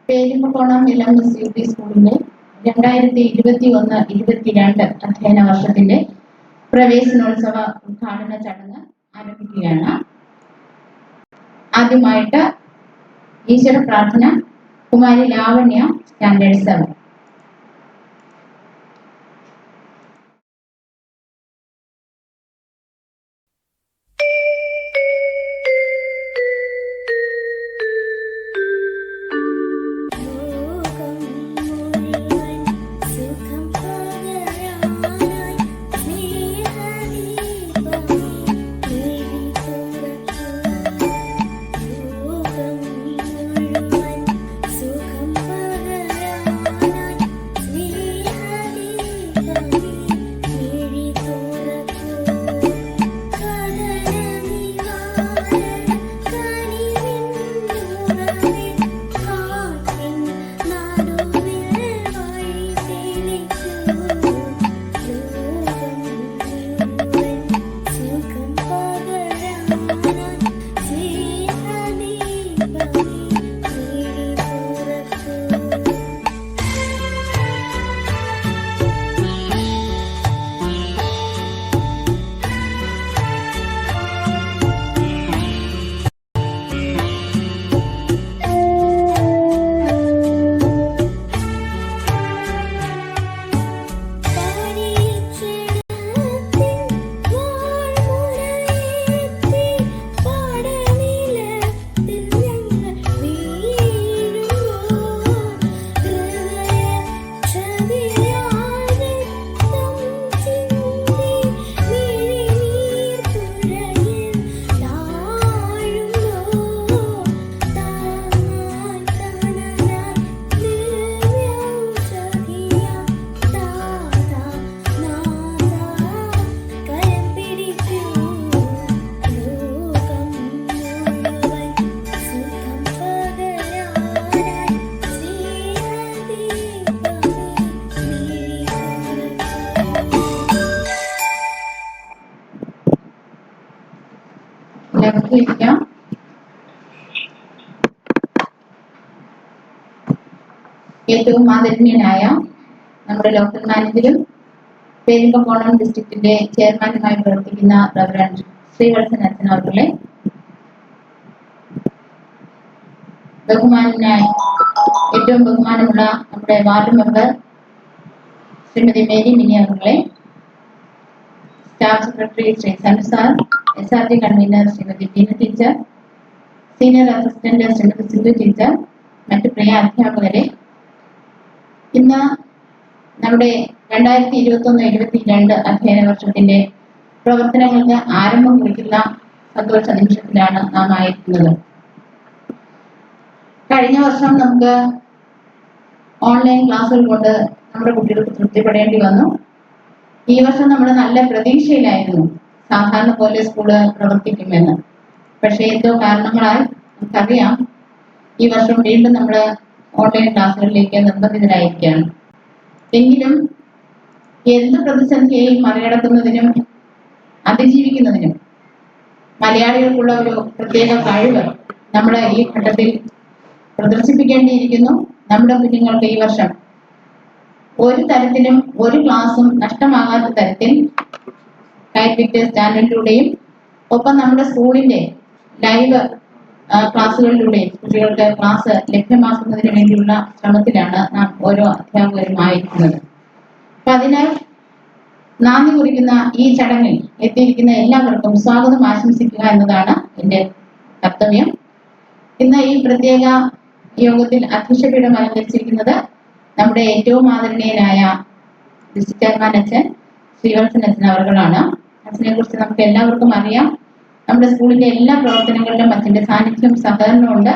പേരുമ്പുകോണം ഇലംസ് U P സ്കൂളിലെ 2021-22 അധ്യയന വർഷത്തിന്റെ പ്രവേശനോത്സവ ഉദ്ഘാടന ചടങ്ങ് ആരംഭിക്കുകയാണ്. ആദ്യമായിട്ട് ഈശ്വര പ്രാർത്ഥന കുമാരി ലാവണ്യ സ്റ്റാൻഡേർഡ് 7. ഏറ്റവും ആദരണീയനായ നമ്മുടെ ലോക്കൽ മാനേജരും പേരുമ്പുകോണം ഡിസ്ട്രിക്റ്റിന്റെ ചെയർമാനുമായി പ്രവർത്തിക്കുന്ന റവറൻഡ് ശ്രീവത്സൻ അച്ഛൻ അവരുടെ, ബഹുമാനായ ഏറ്റവും ബഹുമാനമുള്ള നമ്മുടെ ward member Shrimati Mary Mini അവരുടെ, staff secretary Shri Sanu sir, SRG convener Shrimati Beena teacher, senior assistant Shrimati Sindhu teacher, മറ്റു പ്രിയ അധ്യാപകരെ, ഇന്ന് നമ്മുടെ 2021-22 അധ്യയന വർഷത്തിന്റെ പ്രവർത്തനങ്ങൾക്ക് ആരംഭം കുറിക്കുന്ന സന്തോഷ നിമിഷത്തിലാണ് നാം ആയിരിക്കുന്നത്. കഴിഞ്ഞ വർഷം നമുക്ക് ഓൺലൈൻ ക്ലാസ്സുകൾ കൊണ്ട് നമ്മുടെ കുട്ടികൾക്ക് തൃപ്തിപ്പെടേണ്ടി വന്നു. ഈ വർഷം നമ്മൾ നല്ല പ്രതീക്ഷയിലായിരുന്നു സാധാരണ പോലെ സ്കൂള് പ്രവർത്തിക്കുമെന്ന്. പക്ഷേ എന്തോ കാരണങ്ങളാൽ നമുക്കറിയാം ഈ വർഷം വീണ്ടും നമ്മൾ ഓൺലൈൻ ക്ലാസ്സുകളിലേക്ക് നിർബന്ധിതരായിരിക്കുകയാണ്. എങ്കിലും എന്ത് പ്രതിസന്ധിയെയും മറികടക്കുന്നതിനും അതിജീവിക്കുന്നതിനും മലയാളികൾക്കുള്ള ഒരു പ്രത്യേക കഴിവ് നമ്മൾ ഈ ഘട്ടത്തിൽ പ്രദർശിപ്പിക്കേണ്ടിയിരിക്കുന്നു. നമ്മുടെ കുഞ്ഞുങ്ങൾക്ക് ഈ വർഷം ഒരു തരത്തിലും ഒരു ക്ലാസ്സും നഷ്ടമാകാത്ത തരത്തിൽ കൈറ്റ് ചാനലിലൂടെയും ഒപ്പം നമ്മുടെ സ്കൂളിന്റെ ലൈവ് ക്ലാസ്സുകളിലൂടെയും കുട്ടികൾക്ക് ക്ലാസ് ലഭ്യമാക്കുന്നതിന് വേണ്ടിയുള്ള ശ്രമത്തിലാണ് നാം ഓരോ അധ്യാപകരുമായിരിക്കുന്നത്. അപ്പൊ അതിനാൽ നാന്ദി കുറിക്കുന്ന ഈ ചടങ്ങിൽ എത്തിയിരിക്കുന്ന എല്ലാവർക്കും സ്വാഗതം ആശംസിക്കുക എന്നതാണ് എൻ്റെ കർത്തവ്യം. ഇന്ന് ഈ പ്രത്യേക യോഗത്തിൽ അധ്യക്ഷപീഠം അലങ്കരിച്ചിരിക്കുന്നത് നമ്മുടെ ഏറ്റവും ആദരണീയനായ ഡിസ്ട്രിക്ട് ചെയർമാൻ അച്ഛൻ ശ്രീവത്സൻ അച്ഛൻ അവർകളാണ്. അച്ഛനെ കുറിച്ച് നമുക്ക് എല്ലാവർക്കും അറിയാം. നമ്മുടെ സ്കൂളിന്റെ എല്ലാ പ്രവർത്തനങ്ങളിലും അച്ഛന്റെ സാന്നിധ്യം സഹകരണവും ഉണ്ട്.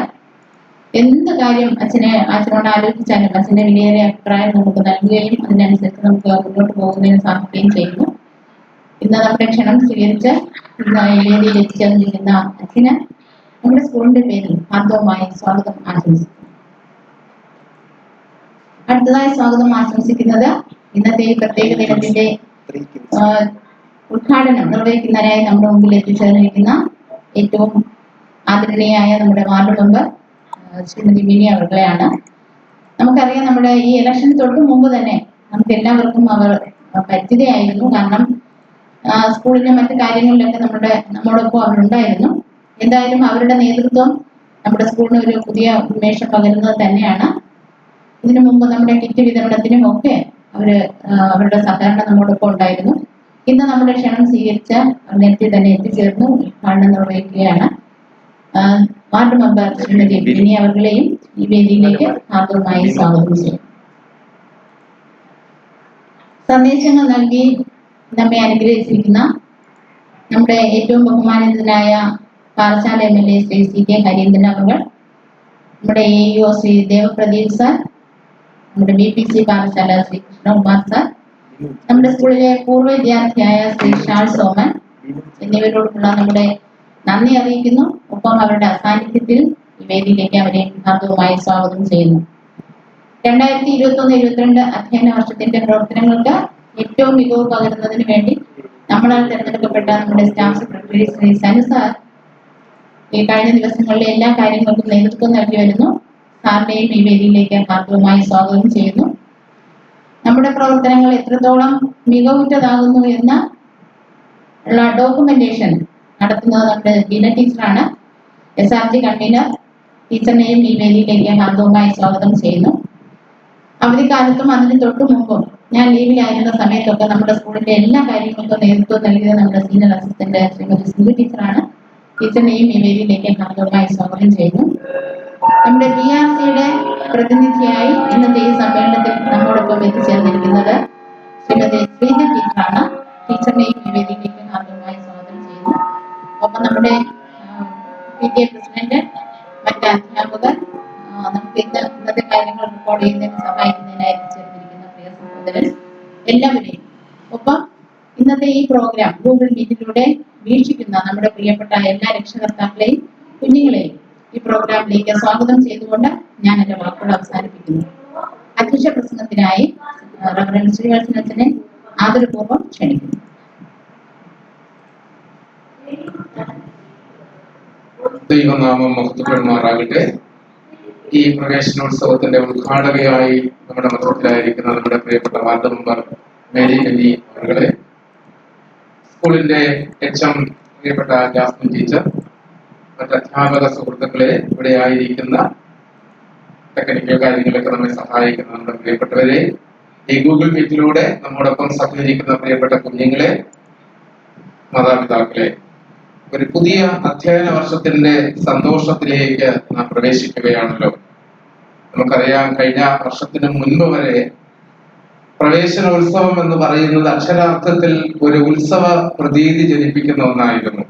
എന്ത് കാര്യം അച്ഛനോട് ആലോചിച്ചാലും അച്ഛന്റെ വിലയേറിയ അഭിപ്രായം നമുക്ക് നൽകുകയും അതിനനുസരിച്ച് നമുക്ക് മുന്നോട്ട് പോകുന്നതിന് സാധിക്കുകയും ചെയ്യുന്നു. ഇന്ന് നമ്മുടെ ക്ഷണം സ്വീകരിച്ച് ഇന്ന് വേദിയിൽ എത്തിച്ചേർന്നിരിക്കുന്ന അച്ഛന് നമ്മുടെ സ്കൂളിന്റെ പേരിൽ ആദ്യമായി സ്വാഗതം ആശംസിക്കുന്നു. അടുത്തതായി സ്വാഗതം ആശംസിക്കുന്നത് ഇന്നത്തെ ഈ പ്രത്യേക ദിനത്തിന്റെ ഉദ്ഘാടനം നിർവഹിക്കുന്നതിനായി നമ്മുടെ മുമ്പിൽ എത്തിച്ചേർന്നിരിക്കുന്ന ഏറ്റവും ആദരണീയായ നമ്മുടെ വാർഡ് മെമ്പർ ശ്രീമതി മിനി അവർകളെയാണ്. നമുക്കറിയാം, നമ്മുടെ ഈ ഇലക്ഷന് തൊട്ട് മുമ്പ് തന്നെ നമുക്ക് എല്ലാവർക്കും അവർ പരിചിതയായിരുന്നു. കാരണം സ്കൂളിന്റെ മറ്റു കാര്യങ്ങളിലൊക്കെ നമ്മോടൊപ്പം അവരുണ്ടായിരുന്നു. എന്തായാലും അവരുടെ നേതൃത്വം നമ്മുടെ സ്കൂളിന് ഒരു പുതിയ ഉന്മേഷം പകരുന്നത് തന്നെയാണ്. ഇതിനു മുമ്പ് നമ്മുടെ കിറ്റ് വിതരണത്തിനും ഒക്കെ അവരുടെ സഹകരണം നമ്മോടൊപ്പം ഉണ്ടായിരുന്നു. ഇന്ന് നമ്മുടെ ക്ഷണം സ്വീകരിച്ച നേരത്തെ തന്നെ എത്തിച്ചേർന്നു ഉദ്ഘാടനം നിർവഹിക്കുകയാണ്. വാർഡ് മെമ്പർ ശ്രീമതി മിനി അവർകളെയും ഈ വേദിയിലേക്ക് ഹാർദവമായി സ്വാഗതം ചെയ്യും. സന്ദേശങ്ങൾ നൽകി നമ്മെ അനുഗ്രഹിച്ചിരിക്കുന്ന നമ്മുടെ ഏറ്റവും ബഹുമാനിതനായ പാറശാല MLA ശ്രീ CK ഹരീന്ദ്രൻ അവർ, നമ്മുടെ AEO ശ്രീ ദേവപ്രദീപ് സാർ, നമ്മുടെ BPC പാറശാല ശ്രീ കൃഷ്ണകുമാർ സാർ, നമ്മുടെ സ്കൂളിലെ പൂർവ്വ വിദ്യാർത്ഥിയായ ശ്രീ ഷാൾ സോമൻ എന്നിവരോടുള്ള നമ്മുടെ നന്ദി അറിയിക്കുന്നു. ഒപ്പം അവരുടെ അസാന്നിധ്യത്തിൽ ഈ വേദിയിലേക്ക് അവരെ ഹാർദവമായി സ്വാഗതം ചെയ്യുന്നു. 2021-22 അധ്യയന വർഷത്തിന്റെ പ്രവർത്തനങ്ങൾക്ക് ഏറ്റവും മികവ് പകരുന്നതിന് വേണ്ടി നമ്മളാൽ തിരഞ്ഞെടുക്കപ്പെട്ട നമ്മുടെ staff secretary Shri Sanu sir ഈ കഴിഞ്ഞ ദിവസങ്ങളിലെ എല്ലാ കാര്യങ്ങൾക്കും നേതൃത്വം നൽകി വരുന്നു. സാറിനെയും ഈ വേദിയിലേക്ക് ഹാർദവമായി സ്വാഗതം ചെയ്യുന്നു. നമ്മുടെ പ്രവർത്തനങ്ങൾ എത്രത്തോളം മികവുറ്റതാകുന്നു എന്ന ഉള്ള ഡോക്യുമെന്റേഷൻ നടത്തുന്നത് നമ്മുടെ ബീന ടീച്ചറാണ്. SRG കൺവീനർ ടീച്ചറിനെയും ഈ വേദിയിലേക്ക് ഹാർദവമായി സ്വാഗതം ചെയ്യുന്നു. അവധിക്കാലത്തും അതിന് തൊട്ടു മുമ്പും ഞാൻ ലീവിലായിരുന്ന സമയത്തൊക്കെ നമ്മുടെ സ്കൂളിന്റെ എല്ലാ കാര്യങ്ങൾക്കും നേതൃത്വം നൽകിയത് നമ്മുടെ സീനിയർ അസിസ്റ്റന്റ് ശ്രീമതി സിന്ധു ടീച്ചറാണ്. ടീച്ചറിനെയും ഈ വേദിയിലേക്ക് ഹാർദവമായി സ്വാഗതം ചെയ്യുന്നു. നമ്മുടെ BRCയുടെ പ്രതിനിധിയായി ഇന്നത്തെ ഈ സമ്മേളനത്തിൽ നമ്മോടൊപ്പം എത്തിച്ചേർന്നിരിക്കുന്നത് ശ്രീമതി ശ്രീജ ടീച്ചറാണ്. ടീച്ചറിനെയും ഈ വേദിയിലേക്ക് ഹാർദവമായി സ്വാഗതം ചെയ്യുന്നു. ഒപ്പം നമ്മുടെ PTA പ്രസിഡന്റ്, മറ്റ് അധ്യാപകർ, നമുക്ക് ഇന്നത്തെ കാര്യങ്ങൾ റെക്കോർഡ് ചെയ്യുന്നതിന് സഹായിക്കുന്നതിനായി എത്തിച്ചേർന്നിരിക്കുന്ന പ്രിയ സഹോദരൻ എല്ലാവരെയും, ഒപ്പം ഇന്നത്തെ ഈ പ്രോഗ്രാം ഗൂഗിൾ മീറ്റിലൂടെ വീക്ഷിക്കുന്ന നമ്മുടെ പ്രിയപ്പെട്ട എല്ലാ രക്ഷകർത്താക്കളെയും കുഞ്ഞുങ്ങളെയും ഈ പ്രോഗ്രാമിലേക്ക് സ്വാഗതം ചെയ്തുകൊണ്ട് ഞാൻ എന്റെ വാക്കുകൾ അവസാനിപ്പിക്കുന്നു. അധ്യക്ഷ പ്രസംഗത്തിനായി റവറൻഡ് ശ്രീവത്സൻ അച്ഛനെ ആദരപൂർവ്വം ക്ഷണിക്കുന്നു. ദൈവനാമം മഹത്വപ്പെടുമാറാകട്ടെ. ഈ പ്രവേശനോത്സവത്തിന്റെ ഉദ്ഘാടകയായി നമ്മുടെ മധ്യത്തിലായിരിക്കുന്ന നമ്മുടെ പ്രിയപ്പെട്ട വാർഡ് മെമ്പർ മേരി കല്ലി അവരുടെ, സ്കൂളിന്റെ HM പ്രിയപ്പെട്ട ജാസ്മിൻ ടീച്ചർ, മറ്റ് അധ്യാപക സുഹൃത്തുക്കളെ, ഇവിടെ ആയിരിക്കുന്ന ടെക്നിക്കൽ കാര്യങ്ങളൊക്കെ നമ്മെ സഹായിക്കുന്ന നമ്മുടെ പ്രിയപ്പെട്ടവരെ, ഈ ഗൂഗിൾ മീറ്റിലൂടെ നമ്മോടൊപ്പം സഹകരിക്കുന്ന പ്രിയപ്പെട്ട കുഞ്ഞുങ്ങളെ, മാതാപിതാക്കളെ, ഒരു പുതിയ അധ്യയന വർഷത്തിന്റെ സന്തോഷത്തിലേക്ക് നാം പ്രവേശിക്കുകയാണല്ലോ. നമുക്കറിയാം, കഴിഞ്ഞ വർഷത്തിന് മുൻപ് വരെ പ്രവേശനോത്സവം എന്ന് പറയുന്നത് അക്ഷരാർത്ഥത്തിൽ ഒരു ഉത്സവ പ്രതീതി ജനിപ്പിക്കുന്ന ഒന്നായിരുന്നു.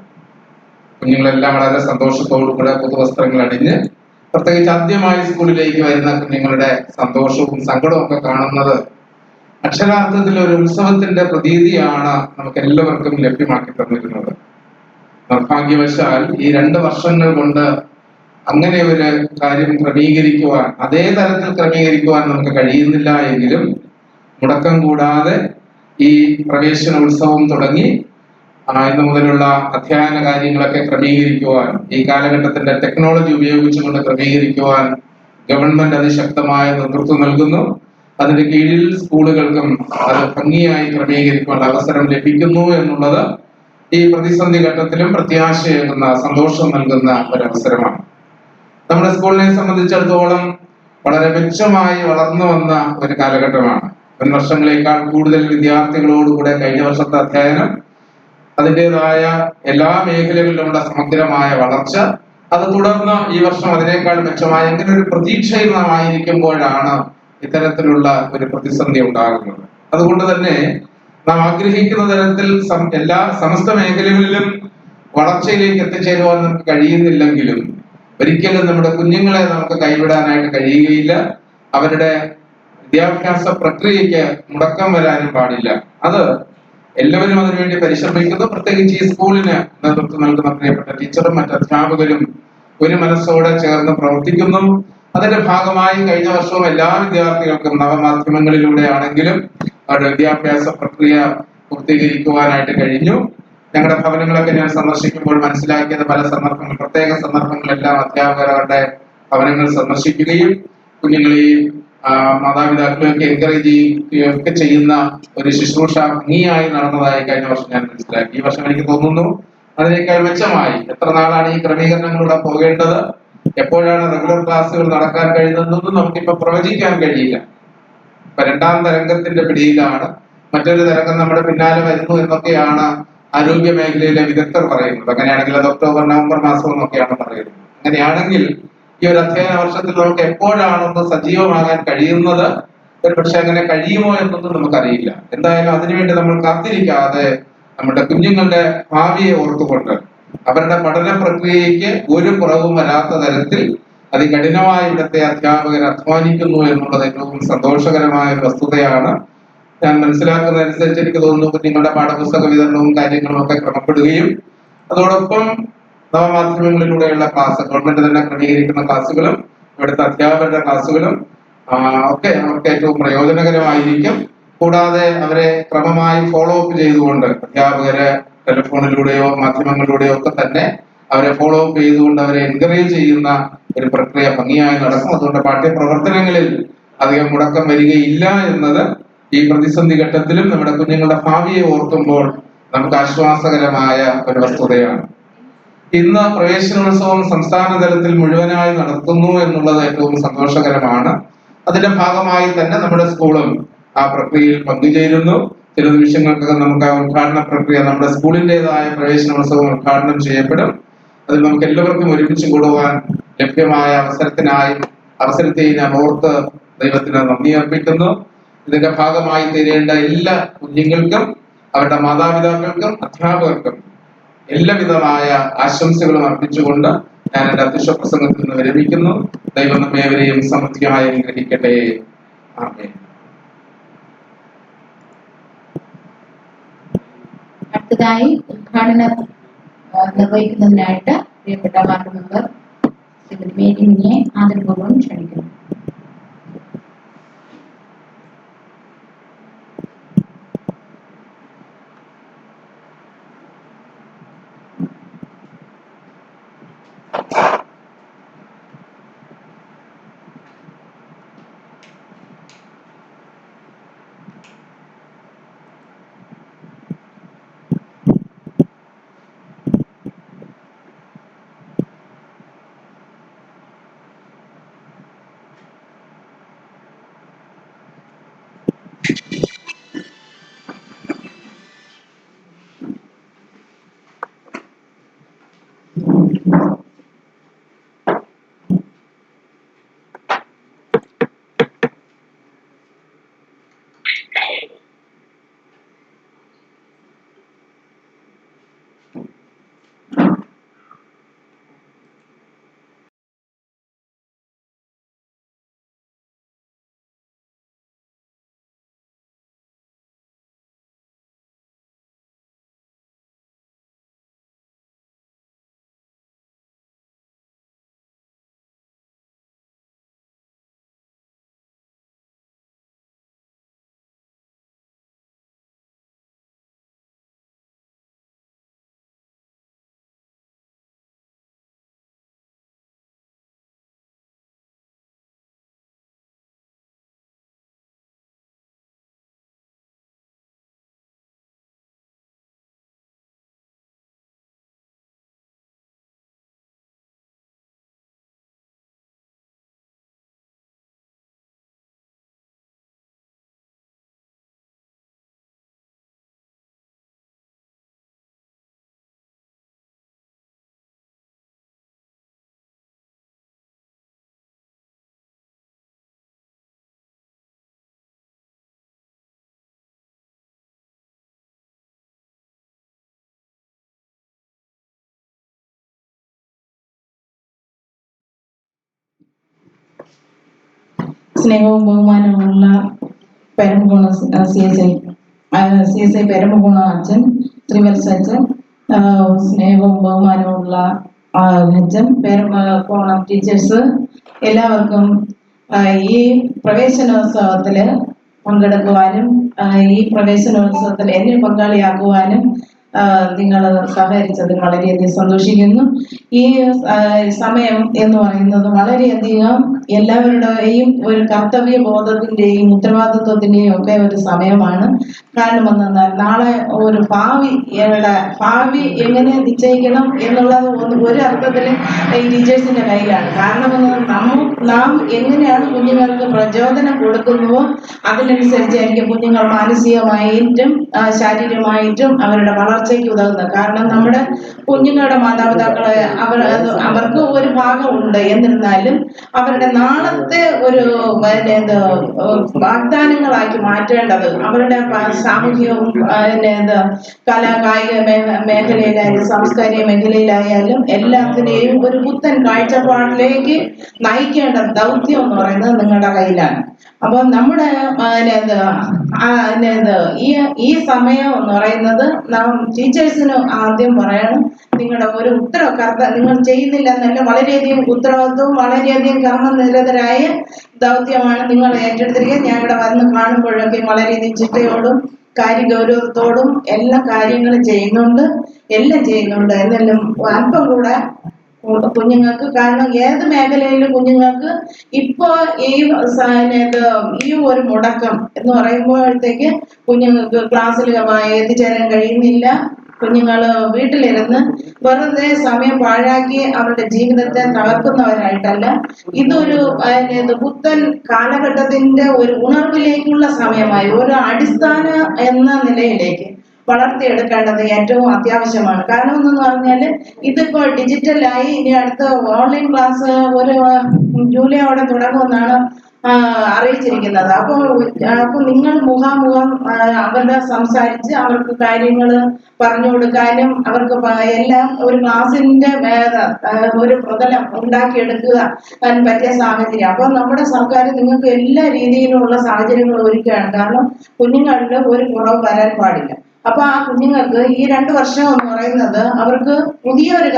കുഞ്ഞുങ്ങളെല്ലാം വളരെ സന്തോഷത്തോടുകൂടെ പുതുവസ്ത്രങ്ങൾ അണിഞ്ഞ്, പ്രത്യേകിച്ച് ആദ്യമായി സ്കൂളിലേക്ക് വരുന്ന കുഞ്ഞുങ്ങളുടെ സന്തോഷവും സങ്കടവും ഒക്കെ കാണുന്നത് അക്ഷരാർത്ഥത്തിൽ ഒരു ഉത്സവത്തിന്റെ പ്രതീതിയാണ് നമുക്ക് എല്ലാവർക്കും ലഭ്യമാക്കി തന്നിരുന്നത്. നിർഭാഗ്യവശാൽ ഈ 2 വർഷങ്ങൾ കൊണ്ട് അങ്ങനെ ഒരു കാര്യം ക്രമീകരിക്കുവാൻ, അതേ തരത്തിൽ ക്രമീകരിക്കുവാൻ നമുക്ക് കഴിയുന്നില്ല എങ്കിലും മുടക്കം കൂടാതെ ഈ പ്രവേശനോത്സവം തുടങ്ങി ഇന്നു മുതലുള്ള അധ്യയന കാര്യങ്ങളൊക്കെ ക്രമീകരിക്കുവാൻ, ഈ കാലഘട്ടത്തിന്റെ ടെക്നോളജി ഉപയോഗിച്ചുകൊണ്ട് ക്രമീകരിക്കുവാൻ ഗവൺമെന്റ് അതിശക്തമായ നേതൃത്വം നൽകുന്നു. അതിന്റെ കീഴിൽ സ്കൂളുകൾക്കും അത് ഭംഗിയായി ക്രമീകരിക്കുവാൻ അവസരം ലഭിക്കുന്നു എന്നുള്ളത് ഈ പ്രതിസന്ധി ഘട്ടത്തിലും പ്രത്യാശയേകുന്ന, സന്തോഷം നൽകുന്ന ഒരവസരമാണ്. നമ്മുടെ സ്കൂളിനെ സംബന്ധിച്ചിടത്തോളം വളരെ മെച്ചമായി വളർന്നു വന്ന ഒരു കാലഘട്ടമാണ്. മുൻ വർഷങ്ങളെക്കാൾ കൂടുതൽ വിദ്യാർത്ഥികളോടുകൂടെ കഴിഞ്ഞ വർഷത്തെ അധ്യയനം, അതിൻ്റെതായ എല്ലാ മേഖലകളിലുമുള്ള സമഗ്രമായ വളർച്ച, അത് തുടർന്ന് ഈ വർഷം അതിനേക്കാൾ മെച്ചമായ അങ്ങനെ ഒരു പ്രതീക്ഷയിൽ നാം ആയിരിക്കുമ്പോഴാണ് ഇത്തരത്തിലുള്ള ഒരു പ്രതിസന്ധി ഉണ്ടാകുന്നത്. അതുകൊണ്ട് തന്നെ നാം ആഗ്രഹിക്കുന്ന തരത്തിൽ എല്ലാ സമസ്ത മേഖലകളിലും വളർച്ചയിലേക്ക് എത്തിച്ചേരുവാൻ നമുക്ക് കഴിയുന്നില്ലെങ്കിലും ഒരിക്കലും നമ്മുടെ കുഞ്ഞുങ്ങളെ നമുക്ക് കൈവിടാനായിട്ട് കഴിയുകയില്ല. അവരുടെ വിദ്യാഭ്യാസ പ്രക്രിയയ്ക്ക് മുടക്കം വരാനും പാടില്ല. അത് എല്ലാവരും അതിനുവേണ്ടി പരിശ്രമിക്കുന്നു. പ്രത്യേകിച്ച് ഈ സ്കൂളിന് നേതൃത്വം നൽകുന്ന പ്രിയപ്പെട്ട ടീച്ചറും മറ്റ് അധ്യാപകരും ഒരു മനസ്സോടെ ചേർന്ന് പ്രവർത്തിക്കുന്നു. അതിന്റെ ഭാഗമായി കഴിഞ്ഞ വർഷവും എല്ലാ വിദ്യാർത്ഥികൾക്കും നവമാധ്യമങ്ങളിലൂടെ ആണെങ്കിലും അവരുടെ വിദ്യാഭ്യാസ പ്രക്രിയ പൂർത്തീകരിക്കുവാനായിട്ട് കഴിഞ്ഞു. ഞങ്ങളുടെ ഭവനങ്ങളൊക്കെ ഞാൻ സന്ദർശിക്കുമ്പോൾ മനസ്സിലാക്കിയത് പല സന്ദർഭങ്ങൾ, പ്രത്യേക സന്ദർഭങ്ങളെല്ലാം അധ്യാപകർ അവരുടെ ഭവനങ്ങൾ സന്ദർശിക്കുകയും കുഞ്ഞുങ്ങളെയും മാതാപിതാക്കളെയൊക്കെ എൻകറേജ് ചെയ്യുകയൊക്കെ ചെയ്യുന്ന ഒരു ശുശ്രൂഷ ഭംഗിയായി നടന്നതായി കഴിഞ്ഞ വർഷം ഞാൻ മനസ്സിലാക്കി. ഈ വർഷം എനിക്ക് തോന്നുന്നു അതിനേക്കാൾ മെച്ചമായി. എത്ര നാളാണ് ഈ ക്രമീകരണങ്ങളിലൂടെ പോകേണ്ടത്, എപ്പോഴാണ് റെഗുലർ ക്ലാസ്സുകൾ നടക്കാൻ കഴിയുന്നതെന്നൊന്നും നമുക്കിപ്പോ പ്രവചിക്കാൻ കഴിയില്ല. ഇപ്പൊ രണ്ടാം തരംഗത്തിന്റെ പിടിയിലാണ്, മറ്റൊരു തരംഗം നമ്മുടെ പിന്നാലെ വരുന്നു എന്നൊക്കെയാണ് ആരോഗ്യ മേഖലയിലെ വിദഗ്ധർ പറയുന്നത്. അങ്ങനെയാണെങ്കിൽ അത് ഒക്ടോബർ നവംബർ മാസം എന്നൊക്കെയാണ് പറയുന്നത്. അങ്ങനെയാണെങ്കിൽ ഈ ഒരു അധ്യയന വർഷത്തിൽ നമുക്ക് എപ്പോഴാണൊന്ന് സജീവമാകാൻ കഴിയുന്നത്, ഒരു പക്ഷെ അങ്ങനെ കഴിയുമോ എന്നൊന്നും നമുക്കറിയില്ല. എന്തായാലും അതിനുവേണ്ടി നമ്മൾ കാത്തിരിക്കാതെ നമ്മുടെ കുഞ്ഞുങ്ങളുടെ ഭാവിയെ ഓർത്തുകൊണ്ട് അവരുടെ പഠന പ്രക്രിയയ്ക്ക് ഒരു കുറവും വരാത്ത തരത്തിൽ അതികഠിനമായി ഇവിടുത്തെ അധ്യാപകർ അധ്വാനിക്കുന്നു എന്നുള്ളത് ഏറ്റവും സന്തോഷകരമായ ഒരു വസ്തുതയാണ്. ഞാൻ മനസ്സിലാക്കുന്നതനുസരിച്ച് എനിക്ക് തോന്നുന്നു കുഞ്ഞുങ്ങളുടെ പാഠപുസ്തക വിതരണവും കാര്യങ്ങളും ഒക്കെ ക്രമപ്പെടുകയും അതോടൊപ്പം നവമാധ്യമങ്ങളിലൂടെയുള്ള ക്ലാസ്, ഗവൺമെന്റ് തന്നെ ക്രമീകരിക്കുന്ന ക്ലാസ്സുകളും ഇവിടുത്തെ അധ്യാപകരുടെ ക്ലാസ്സുകളും ഒക്കെ അവർക്ക് ഏറ്റവും പ്രയോജനകരമായിരിക്കും. കൂടാതെ അവരെ ക്രമമായി ഫോളോ അപ്പ് ചെയ്തുകൊണ്ട് അധ്യാപകരെ ടെലിഫോണിലൂടെയോ മാധ്യമങ്ങളിലൂടെയോ ഒക്കെ തന്നെ അവരെ ഫോളോ അപ്പ് ചെയ്തുകൊണ്ട് അവരെ എൻകറേജ് ചെയ്യുന്ന ഒരു പ്രക്രിയ ഭംഗിയായി നടക്കും. അതുകൊണ്ട് പാഠ്യപ്രവർത്തനങ്ങളിൽ അധികം മുടക്കം വരികയില്ല എന്നത് ഈ പ്രതിസന്ധി ഘട്ടത്തിലും നമ്മുടെ കുഞ്ഞുങ്ങളുടെ ഭാവിയെ ഓർക്കുമ്പോൾ നമുക്ക് ആശ്വാസകരമായ ഒരു വസ്തുതയാണ്. ഇന്ന് പ്രവേശനോത്സവം സംസ്ഥാന തലത്തിൽ മുഴുവനായി നടത്തുന്നു എന്നുള്ളത് ഏറ്റവും സന്തോഷകരമാണ്. അതിന്റെ ഭാഗമായി തന്നെ നമ്മുടെ സ്കൂളും ആ പ്രക്രിയയിൽ പങ്കുചേരുന്നു. ചില നിമിഷങ്ങൾക്കകം നമുക്ക് ആ ഉദ്ഘാടന പ്രക്രിയ, നമ്മുടെ സ്കൂളിൻ്റെതായ പ്രവേശനോത്സവം ഉദ്ഘാടനം ചെയ്യപ്പെടും. അതിൽ നമുക്ക് എല്ലാവർക്കും ഒരുമിച്ച് കൂടുവാൻ ലഭ്യമായ അവസരത്തെ ഞാൻ ഓർത്ത് ദൈവത്തിന് നന്ദി അർപ്പിക്കുന്നു. ഇതിന്റെ ഭാഗമായി തീരേണ്ട എല്ലാ കുഞ്ഞുങ്ങൾക്കും അവരുടെ മാതാപിതാക്കൾക്കും അധ്യാപകർക്കും എല്ലാവിധമായ ആശംസകളും അർപ്പിച്ചുകൊണ്ട് ഞാൻ എന്റെ അധ്യക്ഷ പ്രസംഗത്തിൽ നിന്ന് വിരമിക്കുന്നു. ദൈവം നമ്മേവരെയും സമൃദ്ധിയായി അനുഗ്രഹിക്കട്ടെ. ആമേൻ. അടുത്തതായി ഉദ്ഘാടനം നിർവഹിക്കുന്നതിനായിട്ട് പ്രിയപ്പെട്ട വാർഡ് മെമ്പർ ശ്രീമതി മേരിയെ ആദരപൂർവ്വം ക്ഷണിക്കുന്നു. സ്നേഹവും ബഹുമാനമുള്ള പെരമ്പുകുളം CSI പെരമ്പുകുളം അച്ഛൻ, ത്രിവത്സ അച്ഛൻ, സ്നേഹവും ബഹുമാനമുള്ള അച്ഛൻ, പെരമ്പുകുളം ടീച്ചേഴ്സ്, എല്ലാവർക്കും ഈ പ്രവേശനോത്സവത്തിൽ പങ്കെടുക്കുവാനും ഈ പ്രവേശനോത്സവത്തിൽ എന്നെ പങ്കാളിയാക്കുവാനും നിങ്ങൾ സഹകരിച്ചതിൽ വളരെയധികം സന്തോഷിക്കുന്നു. ഈ സമയം എന്ന് പറയുന്നത് വളരെയധികം എല്ലാവരുടെയും ഒരു കർത്തവ്യ ബോധത്തിന്റെയും ഉത്തരവാദിത്വത്തിന്റെയും ഒക്കെ ഒരു സമയമാണ്. കാരണം എന്തെന്നാൽ നാളെ ഒരു ഭാവി എങ്ങനെ നിശ്ചയിക്കണം എന്നുള്ളത് ഒരു അർത്ഥത്തിൽ ഈ ടീച്ചേഴ്സിന്റെ കയ്യിലാണ്. കാരണം നാം എങ്ങനെയാണ് കുഞ്ഞുങ്ങൾക്ക് പ്രചോദനം കൊടുക്കുന്നുവോ അതിനനുസരിച്ചായിരിക്കും കുഞ്ഞുങ്ങൾ മാനസികമായിട്ടും ശാരീരികമായിട്ടും അവരുടെ വളർച്ചയ്ക്ക് ഉതകുന്നത്. കാരണം നമ്മുടെ കുഞ്ഞുങ്ങളുടെ മാതാപിതാക്കളെ അവർക്ക് ഒരു ഭാഗമുണ്ട്, എന്നിരുന്നാലും അവരുടെ നാളത്തെ ഒരു വാഗ്ദാനങ്ങളാക്കി മാറ്റേണ്ടത് അവരുടെ സാമൂഹികവും കായിക മേഖലയിലായാലും സാംസ്കാരിക മേഖലയിലായാലും എല്ലാത്തിനെയും ഒരു പുത്തൻ കാഴ്ചപ്പാടിലേക്ക് നയിക്കേണ്ട ദൗത്യം എന്ന് പറയുന്നത് നിങ്ങളുടെ കയ്യിലാണ്. അപ്പൊ നമ്മുടെ ഈ സമയം എന്ന് പറയുന്നത് നാം ടീച്ചേഴ്സിന് ആദ്യം പറയണം, നിങ്ങളുടെ ഒരു നിങ്ങൾ ചെയ്യുന്നില്ല എന്നല്ല, വളരെയധികം ഉത്തരവാദിത്വവും വളരെയധികം കർമ്മനിരതരായ ദൗത്യമാണ് നിങ്ങൾ ഏറ്റെടുത്തിരിക്കുക. ഞാൻ ഇവിടെ വന്ന് കാണുമ്പോഴൊക്കെ വളരെയധികം ചിട്ടയോടും കാര്യഗൗരവത്തോടും എല്ലാ കാര്യങ്ങളും ചെയ്യുന്നുണ്ട്. എന്നാലും അല്പം കൂടെ കുഞ്ഞുങ്ങൾക്ക്, കാരണം ഏത് മേഖലയിലും കുഞ്ഞുങ്ങൾക്ക് ഇപ്പോ ഈ ഒരു മുടക്കം എന്ന് പറയുമ്പോഴത്തേക്ക് കുഞ്ഞുങ്ങൾക്ക് ക്ലാസ്സിൽ എത്തിച്ചേരാൻ കഴിയുന്നില്ല. കുഞ്ഞുങ്ങൾ വീട്ടിലിരുന്ന് വെറുതെ സമയം പാഴാക്കി അവരുടെ ജീവിതത്തെ തകർക്കുന്നവരായിട്ടല്ല, ഇതൊരു പുത്തൻ കാലഘട്ടത്തിന്റെ ഒരു ഉണർവിലേക്കുള്ള സമയമായി ഒരു അടിസ്ഥാന എന്ന നിലയിലേക്ക് വളർത്തിയെടുക്കേണ്ടത് ഏറ്റവും അത്യാവശ്യമാണ്. കാരണം എന്തെന്ന് പറഞ്ഞാല് ഇതിപ്പോ ഡിജിറ്റലായി ഇനി അടുത്ത ഓൺലൈൻ ക്ലാസ് ഒരു ജൂലൈയോടെ തുടങ്ങുമെന്നാണ് അറിയിച്ചിരിക്കുന്നത്. അപ്പൊ നിങ്ങൾ മുഖാമുഖം അവരുടെ സംസാരിച്ച് അവർക്ക് കാര്യങ്ങൾ പറഞ്ഞു കൊടുക്കാനും അവർക്ക് എല്ലാം ഒരു ക്ലാസിന്റെ ഒരു പ്രതലം ഉണ്ടാക്കിയെടുക്കുക പറ്റിയ സാഹചര്യം. അപ്പൊ നമ്മുടെ സർക്കാർ നിങ്ങൾക്ക് എല്ലാ രീതിയിലുള്ള സാഹചര്യങ്ങൾ ഒരുക്കുകയാണ്. കാരണം കുഞ്ഞുങ്ങളുടെ ഒരു കുറവ് വരാൻ പാടില്ല. അപ്പൊ ആ കുഞ്ഞുങ്ങൾക്ക് ഈ 2 വർഷം എന്ന് പറയുന്നത് അവർക്ക് പുതിയൊരു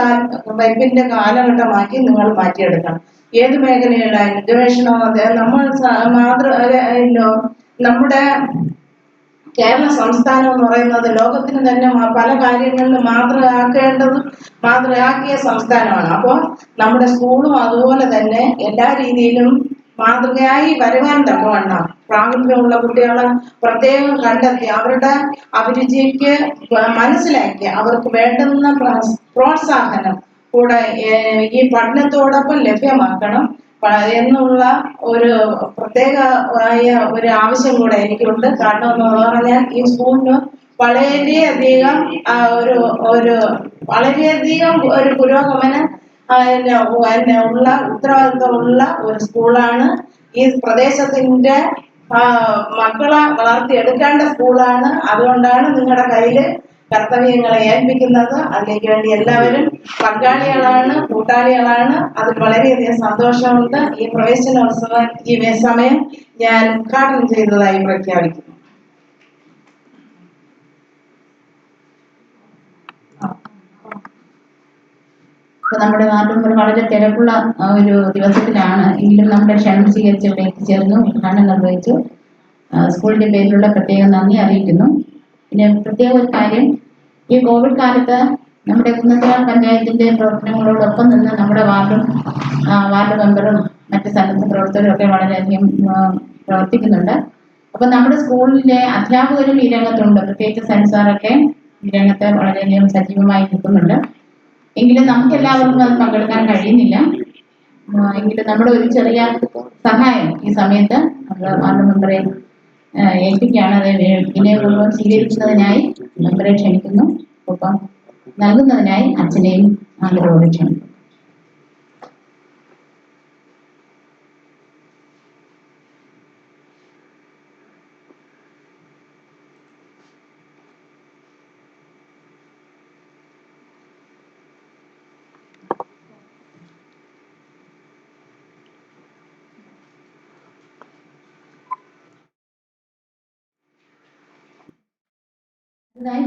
വൈപ്പിന്റെ കാലഘട്ടമാക്കി നിങ്ങൾ മാറ്റിയെടുക്കണം. ഏത് മേഖലയിലായാലും ഗവേഷണം, നമ്മൾ നമ്മുടെ കേരള സംസ്ഥാനം എന്ന് പറയുന്നത് ലോകത്തിന് തന്നെ പല കാര്യങ്ങളിലും മാതൃകയാക്കിയ സംസ്ഥാനമാണ്. അപ്പോൾ നമ്മുടെ സ്കൂളും അതുപോലെ തന്നെ എല്ലാ രീതിയിലും മാതൃകയായി വരുവാൻ തക്കവണ്ണം പ്രാഗൽഭ്യമുള്ള കുട്ടികളെ പ്രത്യേകം കണ്ടെത്തി അവരുടെ അഭിരുചിക്ക് മനസ്സിലാക്കി അവർക്ക് വേണ്ടുന്ന പ്രോത്സാഹനം കൂടെ ഈ പഠനത്തോടൊപ്പം ലഭ്യമാക്കണം എന്നുള്ള ഒരു പ്രത്യേകമായ ഒരു ആവശ്യം കൂടെ എനിക്കുണ്ട്. കാരണം എന്ന് പറഞ്ഞാൽ ഈ സ്കൂളിന് വളരെയധികം ഒരു പുരോഗമനം ഉള്ള ഉത്തരവാദിത്വമുള്ള ഒരു സ്കൂളാണ്. ഈ പ്രദേശത്തിന്റെ മക്കളെ വളർത്തിയെടുക്കേണ്ട സ്കൂളാണ്. അതുകൊണ്ടാണ് നിങ്ങളുടെ കയ്യില് കർത്തവ്യങ്ങളെ ഏൽപ്പിക്കുന്നത്. അതിലേക്ക് വേണ്ടി എല്ലാവരും പങ്കാളികളാണ്, കൂട്ടാളികളാണ്. അതിൽ വളരെയധികം സന്തോഷമുണ്ട്. ഈ പ്രവേശനോത്സവം ഈ സമയം ഞാൻ ഉദ്ഘാടനം ചെയ്തതായി പ്രഖ്യാപിക്കുന്നു. നമ്മുടെ നാട്ടിൽ വളരെ തിരക്കുള്ള ഒരു ദിവസത്തിലാണ്, എങ്കിലും നമ്മുടെ ക്ഷണം സ്വീകരിച്ച് ഇവിടെ എത്തിച്ചേർന്നു ഉദ്ഘാടനം നിർവഹിച്ചു. സ്കൂളിന്റെ പേരിലുള്ള പ്രത്യേക നന്ദി അറിയിക്കുന്നു. പിന്നെ പ്രത്യേക ഒരു കാര്യം, ഈ കോവിഡ് കാലത്ത് നമ്മുടെ കുന്നത്തുകാൽ പഞ്ചായത്തിന്റെ പ്രവർത്തനങ്ങളോടൊപ്പം നിന്ന് നമ്മുടെ വാർഡ് മെമ്പറും മറ്റ് സന്നദ്ധ പ്രവർത്തകരും ഒക്കെ വളരെയധികം പ്രവർത്തിക്കുന്നുണ്ട്. അപ്പൊ നമ്മുടെ സ്കൂളിലെ അധ്യാപകരും ഈ രംഗത്തുണ്ട്. പ്രത്യേകിച്ച് സയൻസാറൊക്കെ ഈ രംഗത്ത് വളരെയധികം സജീവമായി നിൽക്കുന്നുണ്ട്. എങ്കിലും നമുക്ക് എല്ലാവർക്കും അത് പങ്കെടുക്കാൻ കഴിയുന്നില്ല. എങ്കിലും നമ്മുടെ ഒരു ചെറിയ സഹായം ഈ സമയത്ത് വാർഡ് മെമ്പറെ ഏൽപ്പിക്കുകയാണ്. അത് വിനയപൂർവ്വം സ്വീകരിക്കുന്നതിനായി മെമ്പറെ ക്ഷണിക്കുന്നു. ഒപ്പം നൽകുന്നതിനായി അച്ഛനെയും ആദരവോടെ ക്ഷണിക്കുന്നു.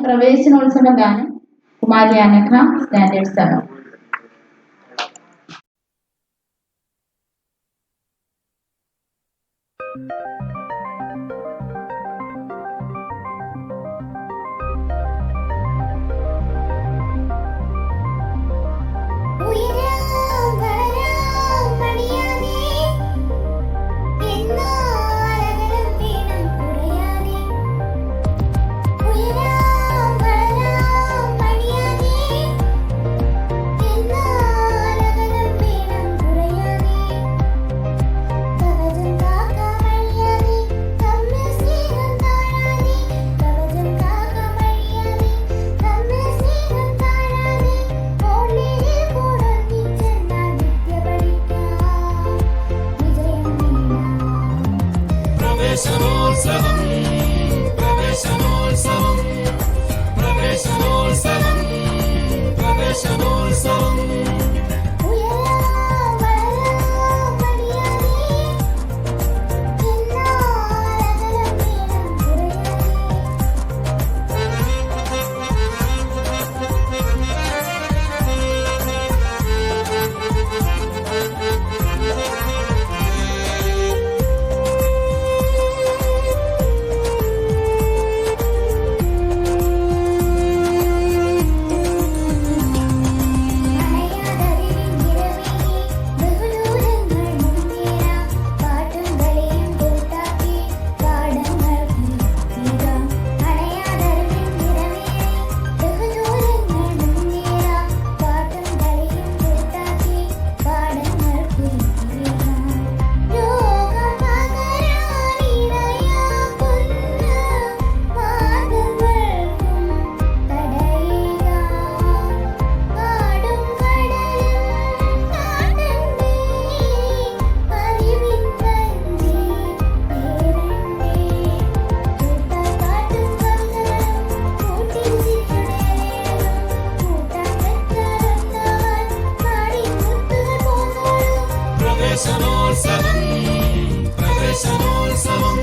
പ്രവേശനോത്സവ ഗാനം കുമാരി അനഘ, സ്റ്റാൻഡേർഡ് 7. പ്രവേശനോത്സവം പ്രവേശനോത്സവം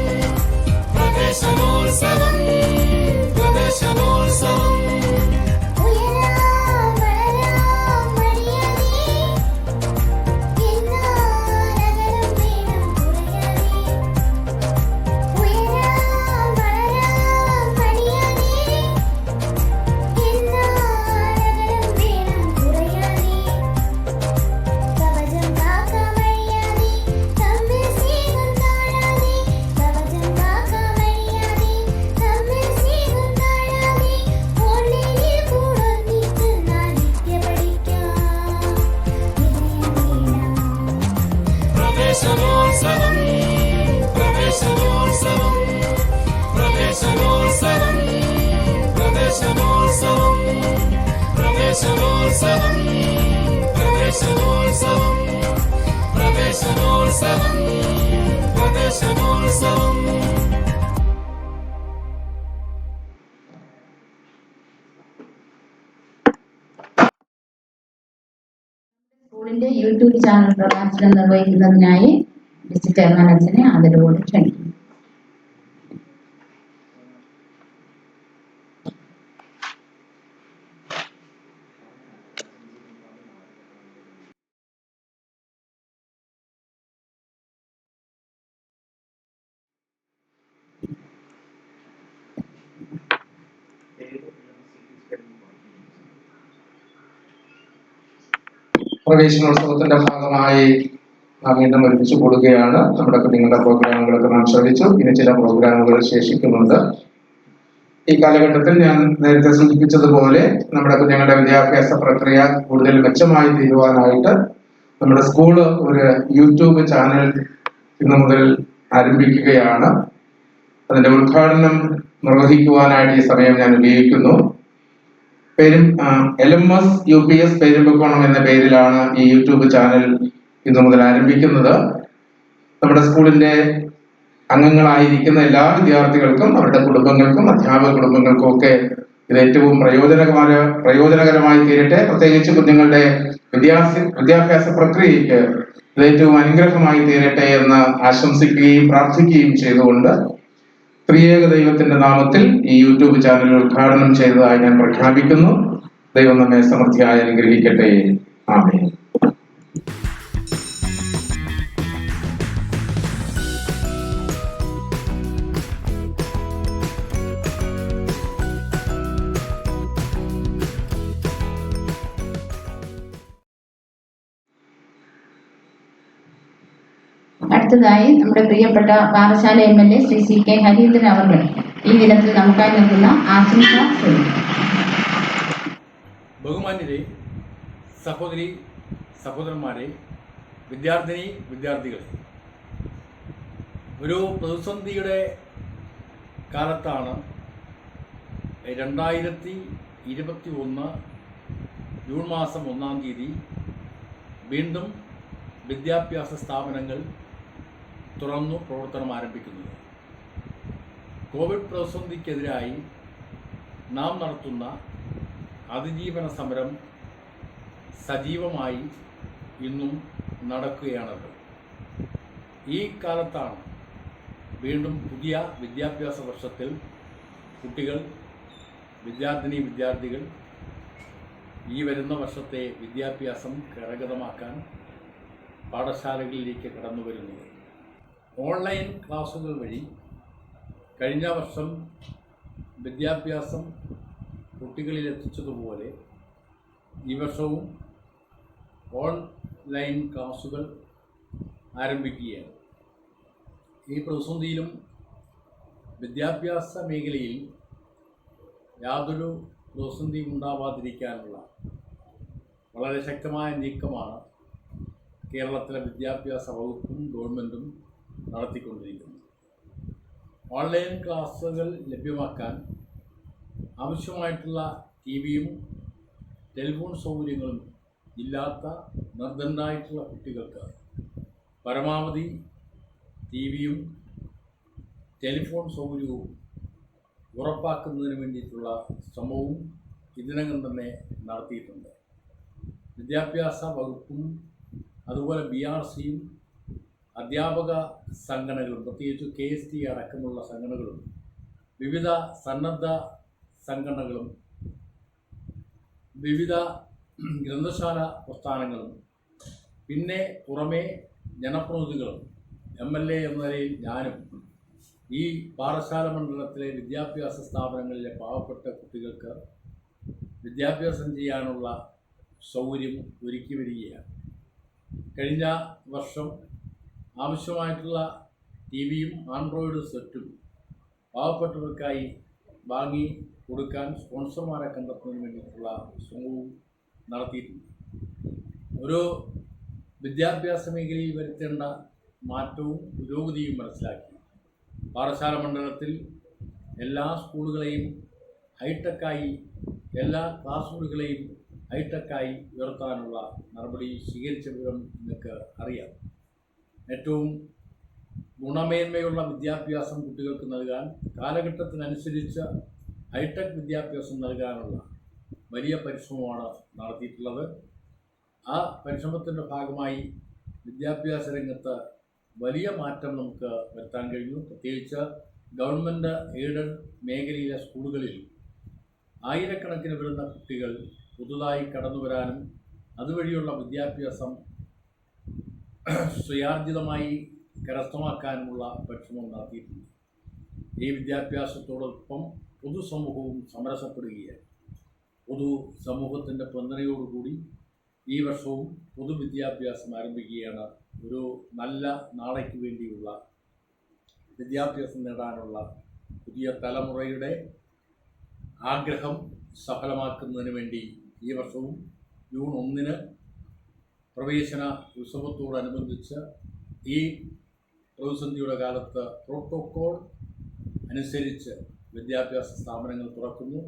പ്രവേശനോത്സവം പ്രവേശനോത്സവം പ്രവേശനോത്സവം പ്രവേശനോത്സവം പ്രവേശനോത്സവം പ്രവേശനോത്സവം പ്രവേശനോത്സവം പ്രവേശനോത്സവം പ്രവേശനോത്സവം പ്രവേശനോത്സവം പ്രവേശനോത്സവം സ്കൂളിന്റെ യൂട്യൂബ് ചാനൽ പ്രകാശനം നിർവഹിക്കുന്നതിനായി ഡിസ്ട്രിക്ട് ചെയർമാൻ ആദരവോടെ ക്ഷണിക്കുന്നു. പ്രവേശനോത്സവത്തിന്റെ ഭാഗമായി നാം വീണ്ടും ഒരുമിച്ച് കൂടുകയാണ്. നമ്മുടെ കുഞ്ഞുങ്ങളുടെ പ്രോഗ്രാമുകളൊക്കെ നാം ശ്രമിച്ചു. ഇനി ചില പ്രോഗ്രാമുകൾ ശേഷിക്കുന്നുണ്ട്. ഈ കാലഘട്ടത്തിൽ ഞാൻ നേരത്തെ സൂചിപ്പിച്ചതുപോലെ നമ്മുടെ കുഞ്ഞുങ്ങളുടെ വിദ്യാഭ്യാസ പ്രക്രിയ കൂടുതൽ മെച്ചമായി തീരുവാനായിട്ട് നമ്മുടെ സ്കൂള് ഒരു യൂട്യൂബ് ചാനൽ ഇന്നു മുതൽ ആരംഭിക്കുകയാണ്. അതിന്റെ ഉദ്ഘാടനം നിർവഹിക്കുവാനായിട്ട് ഈ സമയം ഞാൻ ഉപയോഗിക്കുന്നു. LMS UPS പെരുമ്പക്കോണം എന്ന പേരിലാണ് ഈ യൂട്യൂബ് ചാനൽ ഇന്നു മുതൽ ആരംഭിക്കുന്നത്. നമ്മുടെ സ്കൂളിന്റെ അംഗങ്ങളായിരിക്കുന്ന എല്ലാ വിദ്യാർത്ഥികൾക്കും അവരുടെ കുടുംബങ്ങൾക്കും അധ്യാപക കുടുംബങ്ങൾക്കും ഒക്കെ ഇത് ഏറ്റവും പ്രയോജനകരമായി തീരട്ടെ. പ്രത്യേകിച്ച് കുഞ്ഞുങ്ങളുടെ വിദ്യാഭ്യാസ പ്രക്രിയയ്ക്ക് ഇത് ഏറ്റവും അനുഗ്രഹമായി തീരട്ടെ എന്ന് ആശംസിക്കുകയും പ്രാർത്ഥിക്കുകയും ചെയ്തുകൊണ്ട് ത്രിയേക ദൈവത്തിന്റെ നാമത്തിൽ ഈ യൂട്യൂബ് ചാനൽ ഉദ്ഘാടനം ചെയ്തതായി ഞാൻ പ്രഖ്യാപിക്കുന്നു. ദൈവം നമ്മെ സമൃദ്ധിയായി അനുഗ്രഹിക്കട്ടെ. ആമേൻ. അടുത്തതായി നമ്മുടെ പ്രിയപ്പെട്ട പാറശാല MLA ശ്രീ CK ഹരീന്ദ്രൻ അവർ ഈ ദിനത്തിൽ നമുക്കായി നൽകുന്ന ആശംസ. ബഹുമാന്യരെ, സഹോദരി സഹോദരന്മാരെ, വിദ്യാർത്ഥികളെ, ഒരു പ്രതിസന്ധിയുടെ കാലത്താണ് 2021 ജൂൺ മാസം 1-ാം തീയതി വീണ്ടും വിദ്യാഭ്യാസ സ്ഥാപനങ്ങൾ തുറന്നു പ്രവർത്തനം ആരംഭിക്കുന്നത്. കോവിഡ് പ്രതിസന്ധിക്കെതിരായി നാം നടത്തുന്ന അതിജീവന സമരം സജീവമായി ഇന്നും നടക്കുകയാണല്ലോ. ഈ കാലത്താണ് വീണ്ടും പുതിയ വിദ്യാഭ്യാസ വർഷത്തിൽ കുട്ടികൾ, വിദ്യാർത്ഥികൾ ഈ വരുന്ന വർഷത്തെ വിദ്യാഭ്യാസം കരഗതമാക്കാൻ പാഠശാലകളിലേക്ക് കടന്നു വരുന്നത്. ഓൺലൈൻ ക്ലാസുകൾ വഴി കഴിഞ്ഞ വർഷം വിദ്യാഭ്യാസം കുട്ടികളിൽ എത്തിച്ചതുപോലെ ഈ വർഷവും ഓൺലൈൻ ക്ലാസുകൾ ആരംഭിക്കുകയാണ്. ഈ പ്രതിസന്ധിയിലും വിദ്യാഭ്യാസ മേഖലയിൽ യാതൊരു പ്രതിസന്ധിയും ഉണ്ടാവാതിരിക്കാനുള്ള വളരെ ശക്തമായ നീക്കമാണ് കേരളത്തിലെ വിദ്യാഭ്യാസ വകുപ്പും ഗവൺമെൻറ്റും നടത്തിക്കൊണ്ടിരിക്കുന്നത്. ഓൺലൈൻ ക്ലാസ്സുകൾ ലഭ്യമാക്കാൻ ആവശ്യമായിട്ടുള്ള ടിവിയും ടെലിഫോൺ സൗകര്യങ്ങളും ഇല്ലാത്ത നിർധനരായിട്ടുള്ള കുട്ടികൾക്ക് പരമാവധി ടിവിയും ടെലിഫോൺ സൗകര്യവും ഉറപ്പാക്കുന്നതിന് വേണ്ടിയിട്ടുള്ള ശ്രമവും ഇതിനകം തന്നെ നടത്തിയിട്ടുണ്ട്. വിദ്യാഭ്യാസ വകുപ്പും അതുപോലെ BRCയും അധ്യാപക സംഘടനകളും, പ്രത്യേകിച്ച് KST അടക്കമുള്ള സംഘടനകളും വിവിധ സന്നദ്ധ സംഘടനകളും വിവിധ ഗ്രന്ഥശാല പ്രസ്ഥാനങ്ങളും പിന്നെ പുറമേ ജനപ്രതിനിധികളും MLA എന്ന നിലയിൽ ഞാനും ഈ പാഠശാല മണ്ഡലത്തിലെ വിദ്യാഭ്യാസ സ്ഥാപനങ്ങളിലെ പാവപ്പെട്ട കുട്ടികൾക്ക് വിദ്യാഭ്യാസം ചെയ്യാനുള്ള സൗകര്യം ഒരുക്കി വരികയാണ്. കഴിഞ്ഞ വർഷം ആവശ്യമായിട്ടുള്ള ടിവിയും ആൻഡ്രോയിഡ് സെറ്റും പാവപ്പെട്ടവർക്കായി വാങ്ങി കൊടുക്കാൻ സ്പോൺസർമാരെ കണ്ടെത്തുന്നതിന് വേണ്ടിയിട്ടുള്ള ശ്രമവും നടത്തിയിട്ടുണ്ട്. ഒരു വിദ്യാഭ്യാസ മേഖലയിൽ വരുത്തേണ്ട മാറ്റവും പുരോഗതിയും മനസ്സിലാക്കി പാഠശാല മണ്ഡലത്തിൽ എല്ലാ സ്കൂളുകളെയും ഹൈടെക്കായി, എല്ലാ ക്ലാസ് മുറികളെയും ഹൈടെക്കായി ഉയർത്താനുള്ള നടപടി സ്വീകരിച്ച വിവരം നിങ്ങൾക്ക് അറിയാം. ഏറ്റവും ഗുണമേന്മയുള്ള വിദ്യാഭ്യാസം കുട്ടികൾക്ക് നൽകാൻ, കാലഘട്ടത്തിനനുസരിച്ച് ഹൈടെക് വിദ്യാഭ്യാസം നൽകാനുള്ള വലിയ പരിശ്രമമാണ് നടത്തിയിട്ടുള്ളത്. ആ പരിശ്രമത്തിൻ്റെ ഭാഗമായി വിദ്യാഭ്യാസ രംഗത്ത് വലിയ മാറ്റം നമുക്ക് വരുത്താൻ കഴിഞ്ഞു. പ്രത്യേകിച്ച് ഗവൺമെൻറ് എയ്ഡഡ് മേഖലയിലെ സ്കൂളുകളിൽ ആയിരക്കണക്കിന് വരുന്ന കുട്ടികൾ പുതുതായി കടന്നു വരാനും അതുവഴിയുള്ള വിദ്യാഭ്യാസം സ്വയാർജിതമായി കരസ്ഥമാക്കാനുമുള്ള പരിശ്രമം നടത്തിയിട്ടുണ്ട്. ഈ വിദ്യാഭ്യാസത്തോടൊപ്പം പൊതുസമൂഹവും സമരസപ്പെടുകയാണ്. പൊതുസമൂഹത്തിൻ്റെ പിന്തുണയോടുകൂടി ഈ വർഷവും പൊതുവിദ്യാഭ്യാസം ആരംഭിക്കുകയാണ്. ഒരു നല്ല നാളേക്ക് വേണ്ടിയുള്ള വിദ്യാഭ്യാസം നേടാനുള്ള പുതിയ തലമുറയുടെ ആഗ്രഹം സഫലമാക്കുന്നതിന് വേണ്ടി ഈ വർഷവും ജൂൺ 1 പ്രവേശന ഉത്സവത്തോടനുബന്ധിച്ച് ഈ പ്രതിസന്ധിയുടെ കാലത്ത് പ്രോട്ടോക്കോൾ അനുസരിച്ച് വിദ്യാഭ്യാസ സ്ഥാപനങ്ങൾ തുറക്കുന്നു.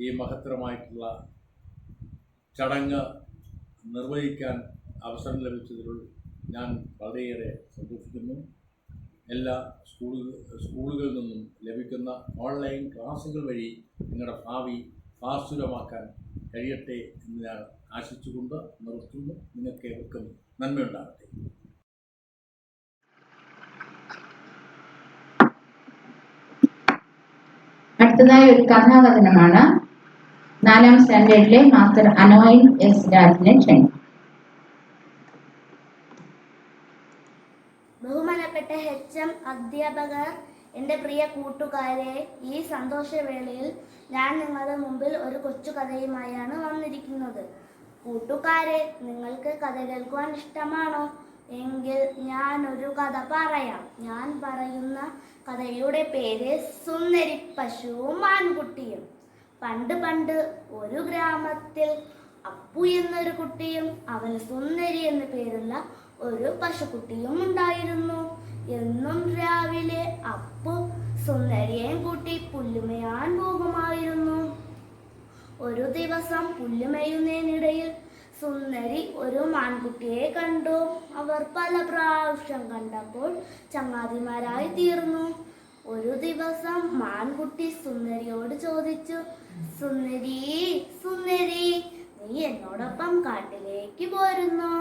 ഈ മഹത്തരമായിട്ടുള്ള ചടങ്ങ് നിർവഹിക്കാൻ അവസരം ലഭിച്ചതിൽ ഞാൻ വളരെയേറെ സന്തോഷിക്കുന്നു. എല്ലാ സ്കൂളുകളിൽ നിന്നും ലഭിക്കുന്ന ഓൺലൈൻ ക്ലാസ്സുകൾ വഴി നിങ്ങളുടെ ഭാവി ഭാസുരമാക്കാൻ കഴിയട്ടെ എന്ന് ഞാൻ ആശിച്ചുകൊണ്ട് നിർത്തുന്നു. നിങ്ങൾക്ക് ഏവർക്കും നന്മയുണ്ടാകട്ടെ. അടുത്തതായി ഒരു കഥാകഥനമാണ്. 4ാം സ്റ്റാൻഡേർഡിലെ മാസ്റ്റർ അനോയിൻ എസ് രാജിനെ ക്ഷണിക്കും. ബഹുമാനപ്പെട്ട HM അധ്യാപകർ, എൻ്റെ പ്രിയ കൂട്ടുകാരെ, ഈ സന്തോഷവേളയിൽ ഞാൻ നിങ്ങളുടെ മുമ്പിൽ ഒരു കൊച്ചു കഥയുമായാണ് വന്നിരിക്കുന്നത്. കൂട്ടുകാരെ, നിങ്ങൾക്ക് കഥ കേൾക്കുവാൻ ഇഷ്ടമാണോ? എങ്കിൽ ഞാൻ ഒരു കഥ പറയാം. ഞാൻ പറയുന്ന കഥയുടെ പേര് സുന്ദരി പശുവും ആൺകുട്ടിയും. പണ്ട് ഒരു ഗ്രാമത്തിൽ അപ്പു എന്നൊരു കുട്ടിയും അവന് സുന്ദരി എന്ന് പേരുള്ള ഒരു പശുക്കുട്ടിയും ഉണ്ടായിരുന്നു. എന്നും രാവിലെ അപ്പു സുന്ദരിയെയും കൂട്ടി പുല്ലുമേയാൻ പോകുമായിരുന്നു. ഒരു ദിവസം പുല്ലുമേയുന്നതിനിടയിൽ സുന്ദരി ഒരു മാൻകുട്ടിയെ കണ്ടു. അവർ പല പ്രാവശ്യം കണ്ടപ്പോൾ ചങ്ങാതിമാരായി തീർന്നു. ഒരു ദിവസം മാൻകുട്ടി സുന്ദരിയോട് ചോദിച്ചു, സുന്ദരി, നീ എന്നോടൊപ്പം കാട്ടിൽ കാട്ടിലേക്ക് പോരുന്നു.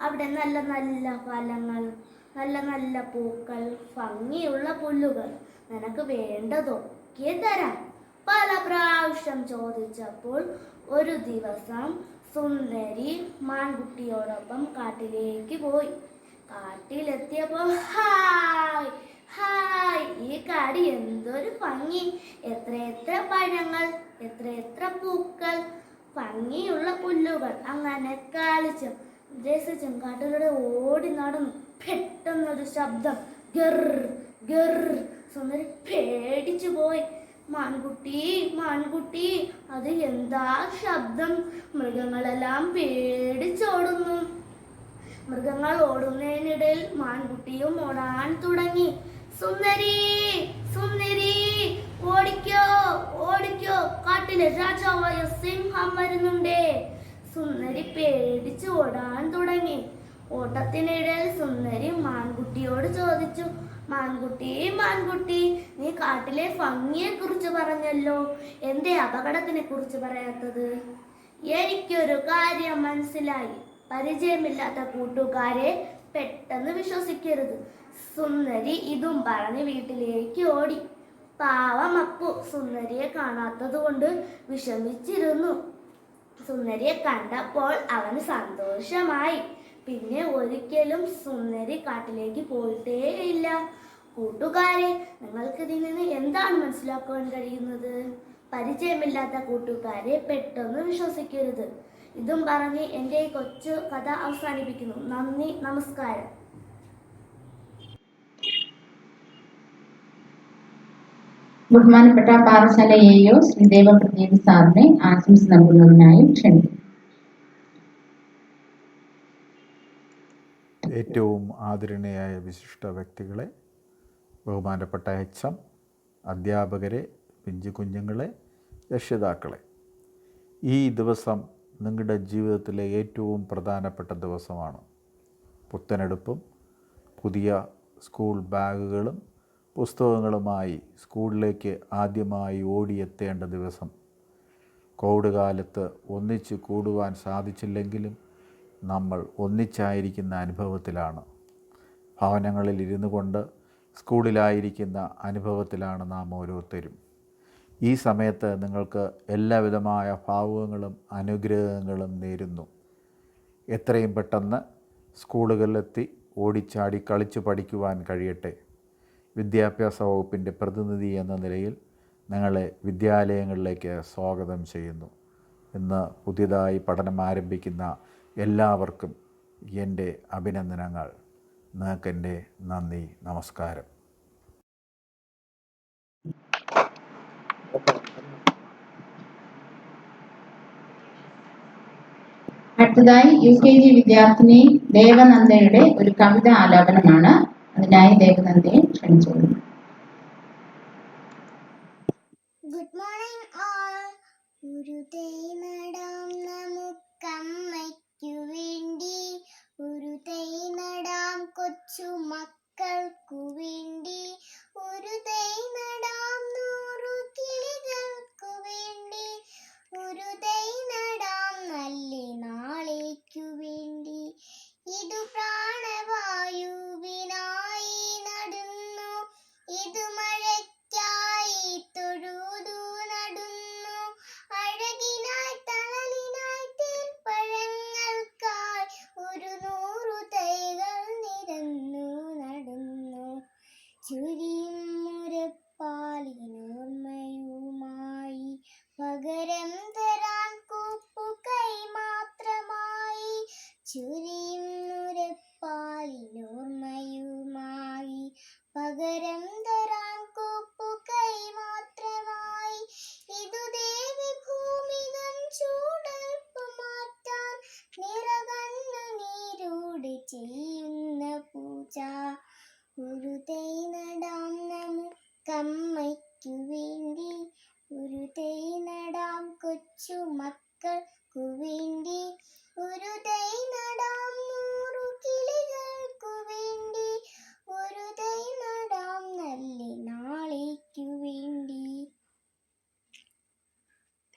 അവിടെ നല്ല നല്ല ഫലങ്ങൾ, നല്ല നല്ല പൂക്കൾ, ഭംഗിയുള്ള പുല്ലുകൾ, നിനക്ക് വേണ്ടതൊക്കെ തരാം. പല പ്രാവശ്യം ചോദിച്ചപ്പോൾ ഒരു ദിവസം സുന്ദരി മാൻകുട്ടിയോടൊപ്പം കാട്ടിലേക്ക് പോയി. കാട്ടിലെത്തിയപ്പോൾ ഹായ് ഹായ്, ഈ കാട് എന്തൊരു ഭംഗി! എത്രയെത്ര പഴങ്ങൾ, എത്രയെത്ര പൂക്കൾ, ഭംഗിയുള്ള പുല്ലുകൾ. അങ്ങനെ കളിച്ചും രസിച്ചും കാട്ടിലൂടെ ഓടി നടന്നു. പെട്ടെന്നൊരു ശബ്ദം, ഗർ ഗർ. സുന്ദരി പേടിച്ചു പോയി. മാൻകുട്ടി മാൻകുട്ടി, അത് എന്താ ശബ്ദം? മൃഗങ്ങളെല്ലാം പേടിച്ചോടുന്നു. മൃഗങ്ങൾ ഓടുന്നതിനിടയിൽ മാൻകുട്ടിയും ഓടാൻ തുടങ്ങി. സുന്ദരി സുന്ദരി, ഓടിക്കോ ഓടിക്കോ, കാട്ടിലെ രാജാവായ സിംഹം വരുന്നുണ്ടേ. സുന്ദരി പേടിച്ച് ഓടാൻ തുടങ്ങി. ഓട്ടത്തിനിടയിൽ സുന്ദരി മാൻകുട്ടിയോട് ചോദിച്ചു, മാൻകുട്ടി മാൻകുട്ടി, നീ കാട്ടിലെ ഭംഗിയെ കുറിച്ച് പറഞ്ഞല്ലോ, എന്തേ അപകടത്തിനെ കുറിച്ച് പറയാത്തത്? എനിക്കൊരു കാര്യം മനസ്സിലായി. പരിചയമില്ലാത്ത കൂട്ടുകാരെ പെട്ടെന്ന് വിശ്വസിക്കരുത്. സുന്ദരി ഇതും പറഞ്ഞ് വീട്ടിലേക്ക് ഓടി. പാവം അപ്പു സുന്ദരിയെ കാണാത്തത് കൊണ്ട് വിഷമിച്ചിരുന്നു. സുന്ദരിയെ കണ്ടപ്പോൾ അവന് സന്തോഷമായി. പിന്നെ ഒരിക്കലും സുന്ദരി കാട്ടിലേക്ക് പോയിട്ടേയില്ല. കൂട്ടുകാരെ, നിങ്ങൾക്ക് ഇതിൽ നിന്ന് എന്താണ് മനസ്സിലാക്കുവാൻ കഴിയുന്നത്? പരിചയമില്ലാത്ത കൂട്ടുകാരെ പെട്ടെന്ന് വിശ്വസിക്കരുത്. ഇതും പറഞ്ഞ് എൻ്റെ ഈ കൊച്ചു കഥ അവസാനിപ്പിക്കുന്നു. നന്ദി, നമസ്കാരം. ബഹുമാനപ്പെട്ട പാറശാല എ.ഒ. ശ്രീദേവ പ്രദീപ് സാറിനെ ആശംസ നൽകുന്നതിനായി ക്ഷണിക്കുന്നു. ഏറ്റവും ആദരണീയായ വിശിഷ്ട വ്യക്തികളെ, ബഹുമാനപ്പെട്ട എച്ച്.എം, അധ്യാപകരെ, പിഞ്ചു കുഞ്ഞുങ്ങളെ, രക്ഷിതാക്കളെ, ഈ ദിവസം നിങ്ങളുടെ ജീവിതത്തിലെ ഏറ്റവും പ്രധാനപ്പെട്ട ദിവസമാണ്. പുത്തനെടുപ്പും പുതിയ സ്കൂൾ ബാഗുകളും പുസ്തകങ്ങളുമായി സ്കൂളിലേക്ക് ആദ്യമായി ഓടിയെത്തേണ്ട ദിവസം. കോവിഡ് കാലത്ത് ഒന്നിച്ച് കൂടുവാൻ സാധിച്ചില്ലെങ്കിലും നമ്മൾ ഒന്നിച്ചായിരിക്കുന്ന അനുഭവത്തിലാണ്. ഭവനങ്ങളിൽ ഇരുന്നു കൊണ്ട് സ്കൂളിലായിരിക്കുന്ന അനുഭവത്തിലാണ് നാം ഓരോരുത്തരും. ഈ സമയത്ത് നിങ്ങൾക്ക് എല്ലാവിധമായ ഭാവുകങ്ങളും അനുഗ്രഹങ്ങളും നേരുന്നു. എത്രയും പെട്ടെന്ന് സ്കൂളുകളിലെത്തി ഓടിച്ചാടി കളിച്ചു പഠിക്കുവാൻ കഴിയട്ടെ. വിദ്യാഭ്യാസ വകുപ്പിൻ്റെ പ്രതിനിധി എന്ന നിലയിൽ നിങ്ങളെ വിദ്യാലയങ്ങളിലേക്ക് സ്വാഗതം ചെയ്യുന്നു. ഇന്ന് പുതിയതായി പഠനം ആരംഭിക്കുന്ന എല്ലാവർക്കും എൻ്റെ അഭിനന്ദനങ്ങൾ. നിങ്ങൾക്കെൻ്റെ നന്ദി, നമസ്കാരം. അടുത്തതായി UKG വിദ്യാർത്ഥിനി ദേവനന്ദയുടെ ഒരു കവിത ആലാപനമാണ്. അതിനായി ദേവനന്ദയെ ക്ഷണിച്ചുകൊള്ളുന്നു. Good morning all. ഒരു തൈ നടാം നമുക്കമ്മയ്ക്കു വേണ്ടി, ഒരു തൈ നടാം കൊച്ചു മക്കൾക്കു വേണ്ടി, ഒരു തൈ നടാം 100 കിളികൾക്കു വേണ്ടി, ഒരു തൈ നടാം നല്ല നാളേക്കു വേണ്ടി. ഇതു പ്രാണവായുവിനായി നടുന്നു, ഇതു മഴയ്ക്കായി തൊഴുതു നടുന്നു, അഴകിനായി തണലിനായി തേൻപഴങ്ങൾക്കായി ഒരു 100 തൈകൾ നിരന്നു നടുന്നു. ചുരിയും മുരപ്പാലിനോർമ്മയുമായി പകരം തരാൻ കൂപ്പുകൈ മാത്രമായി, ചുരിയും മുരപ്പാലിനോർമ്മയുമായി പകരം തരാൻ കൂപ്പുകൈ മാത്രമായി. ഇതു ദേവി ഭൂമികൻ ചൂടൽപ്പു മാറ്റാൻ നിറകണ്ണു നീരോടെ ചെയ്യുന്ന പൂജ. ഒരു തൈ നടാം നമുക്കമ്മയ്ക്കു വേണ്ടി, ഒരു തൈ നടാം കൊച്ചു മക്കൾക്കു വേണ്ടി, ഒരു തൈ നടാം 100 കിളികൾക്കു വേണ്ടി, ഒരു തൈ നടാം നല്ല നാളേക്കു വേണ്ടി.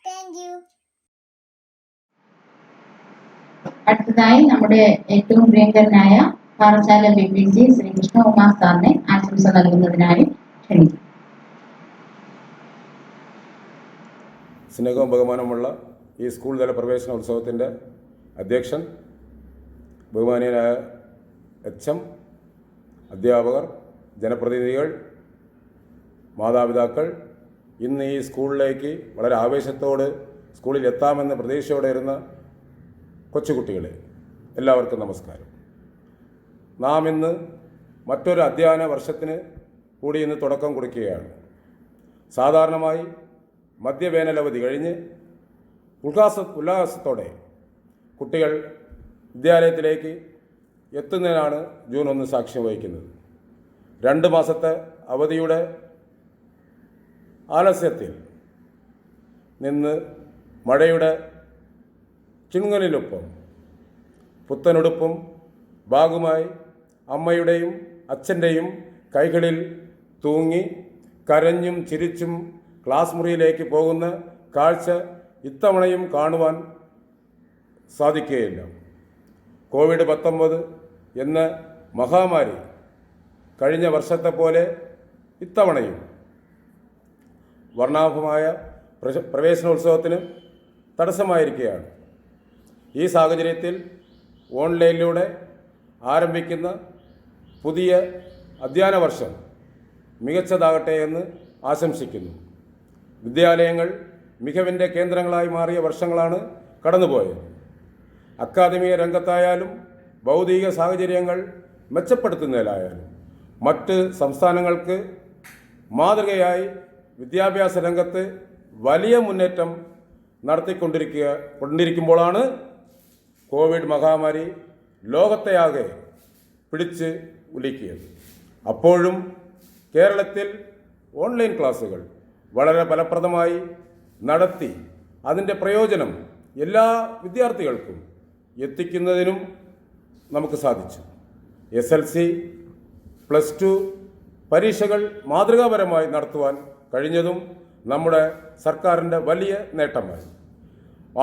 Thank you. അടുത്തതായി നമ്മുടെ ഏറ്റവും പ്രിയങ്കരനായ പാറശാല BPC ശ്രീ കൃഷ്ണകുമാർ സാറിനെ ആശംസ നൽകുന്നതിനായി ക്ഷണിക്കുന്നു. സ്നേഹവും ബഹുമാനമുള്ള ഈ സ്കൂൾ തല പ്രവേശനോത്സവത്തിൻ്റെ അധ്യക്ഷൻ, ബഹുമാനീയനായ HM, അധ്യാപകർ, ജനപ്രതിനിധികൾ, മാതാപിതാക്കൾ, ഇന്ന് ഈ സ്കൂളിലേക്ക് വളരെ ആവേശത്തോട് സ്കൂളിൽ എത്താമെന്ന പ്രതീക്ഷയോടെ ഇരുന്ന കൊച്ചുകുട്ടികളെ എല്ലാവർക്കും നമസ്കാരം. നാം ഇന്ന് മറ്റൊരു അധ്യയന വർഷത്തിന് കൂടി ഇന്ന് തുടക്കം കുറിക്കുകയാണ്. സാധാരണമായി മധ്യവേനലവധി കഴിഞ്ഞ് ഉല്ലാസത്തോടെ കുട്ടികൾ വിദ്യാലയത്തിലേക്ക് എത്തുന്നതിനാണ് ജൂൺ 1 സാക്ഷ്യം വഹിക്കുന്നത്. 2 മാസത്തെ അവധിയുടെ ആലസ്യത്തിൽ നിന്ന് മഴയുടെ ചിങ്ങലിനൊപ്പം പുത്തനുടുപ്പും ബാഗുമായി അമ്മയുടെയും അച്ഛൻ്റെയും കൈകളിൽ തൂങ്ങി കരഞ്ഞും ചിരിച്ചും ക്ലാസ് മുറിയിലേക്ക് പോകുന്ന കാഴ്ച ഇത്തവണയും കാണുവാൻ സാധിക്കുകയില്ല. COVID-19 എന്ന മഹാമാരി കഴിഞ്ഞ വർഷത്തെ പോലെ ഇത്തവണയും വർണ്ണാഭമായ പ്രവേശനോത്സവത്തിന് തടസ്സമായിരിക്കുകയാണ്. ഈ സാഹചര്യത്തിൽ ഓൺലൈനിലൂടെ ആരംഭിക്കുന്ന പുതിയ അധ്യയന വർഷം മികച്ചതാകട്ടെ എന്ന് ആശംസിക്കുന്നു. വിദ്യാലയങ്ങൾ മികവിൻ്റെ കേന്ദ്രങ്ങളായി മാറിയ വർഷങ്ങളാണ് കടന്നുപോയത്. അക്കാദമിക രംഗത്തായാലും ഭൗതിക സാഹചര്യങ്ങൾ മെച്ചപ്പെടുത്തുന്നതിലായാലും മറ്റ് സംസ്ഥാനങ്ങൾക്ക് മാതൃകയായി വിദ്യാഭ്യാസ രംഗത്ത് വലിയ മുന്നേറ്റം നടത്തിക്കൊണ്ടിരിക്കുമ്പോഴാണ് കോവിഡ് മഹാമാരി ലോകത്തെയാകെ പിടിച്ച് ഉലക്കിയത്. അപ്പോഴും കേരളത്തിൽ ഓൺലൈൻ ക്ലാസ്സുകൾ വളരെ ഫലപ്രദമായി നടത്തി അതിൻ്റെ പ്രയോജനം എല്ലാ വിദ്യാർത്ഥികൾക്കും എത്തിക്കുന്നതിനും നമുക്ക് സാധിച്ചു. SLC, +2 പരീക്ഷകൾ മാതൃകാപരമായി നടത്തുവാൻ കഴിഞ്ഞതും നമ്മുടെ സർക്കാരിൻ്റെ വലിയ നേട്ടമായി.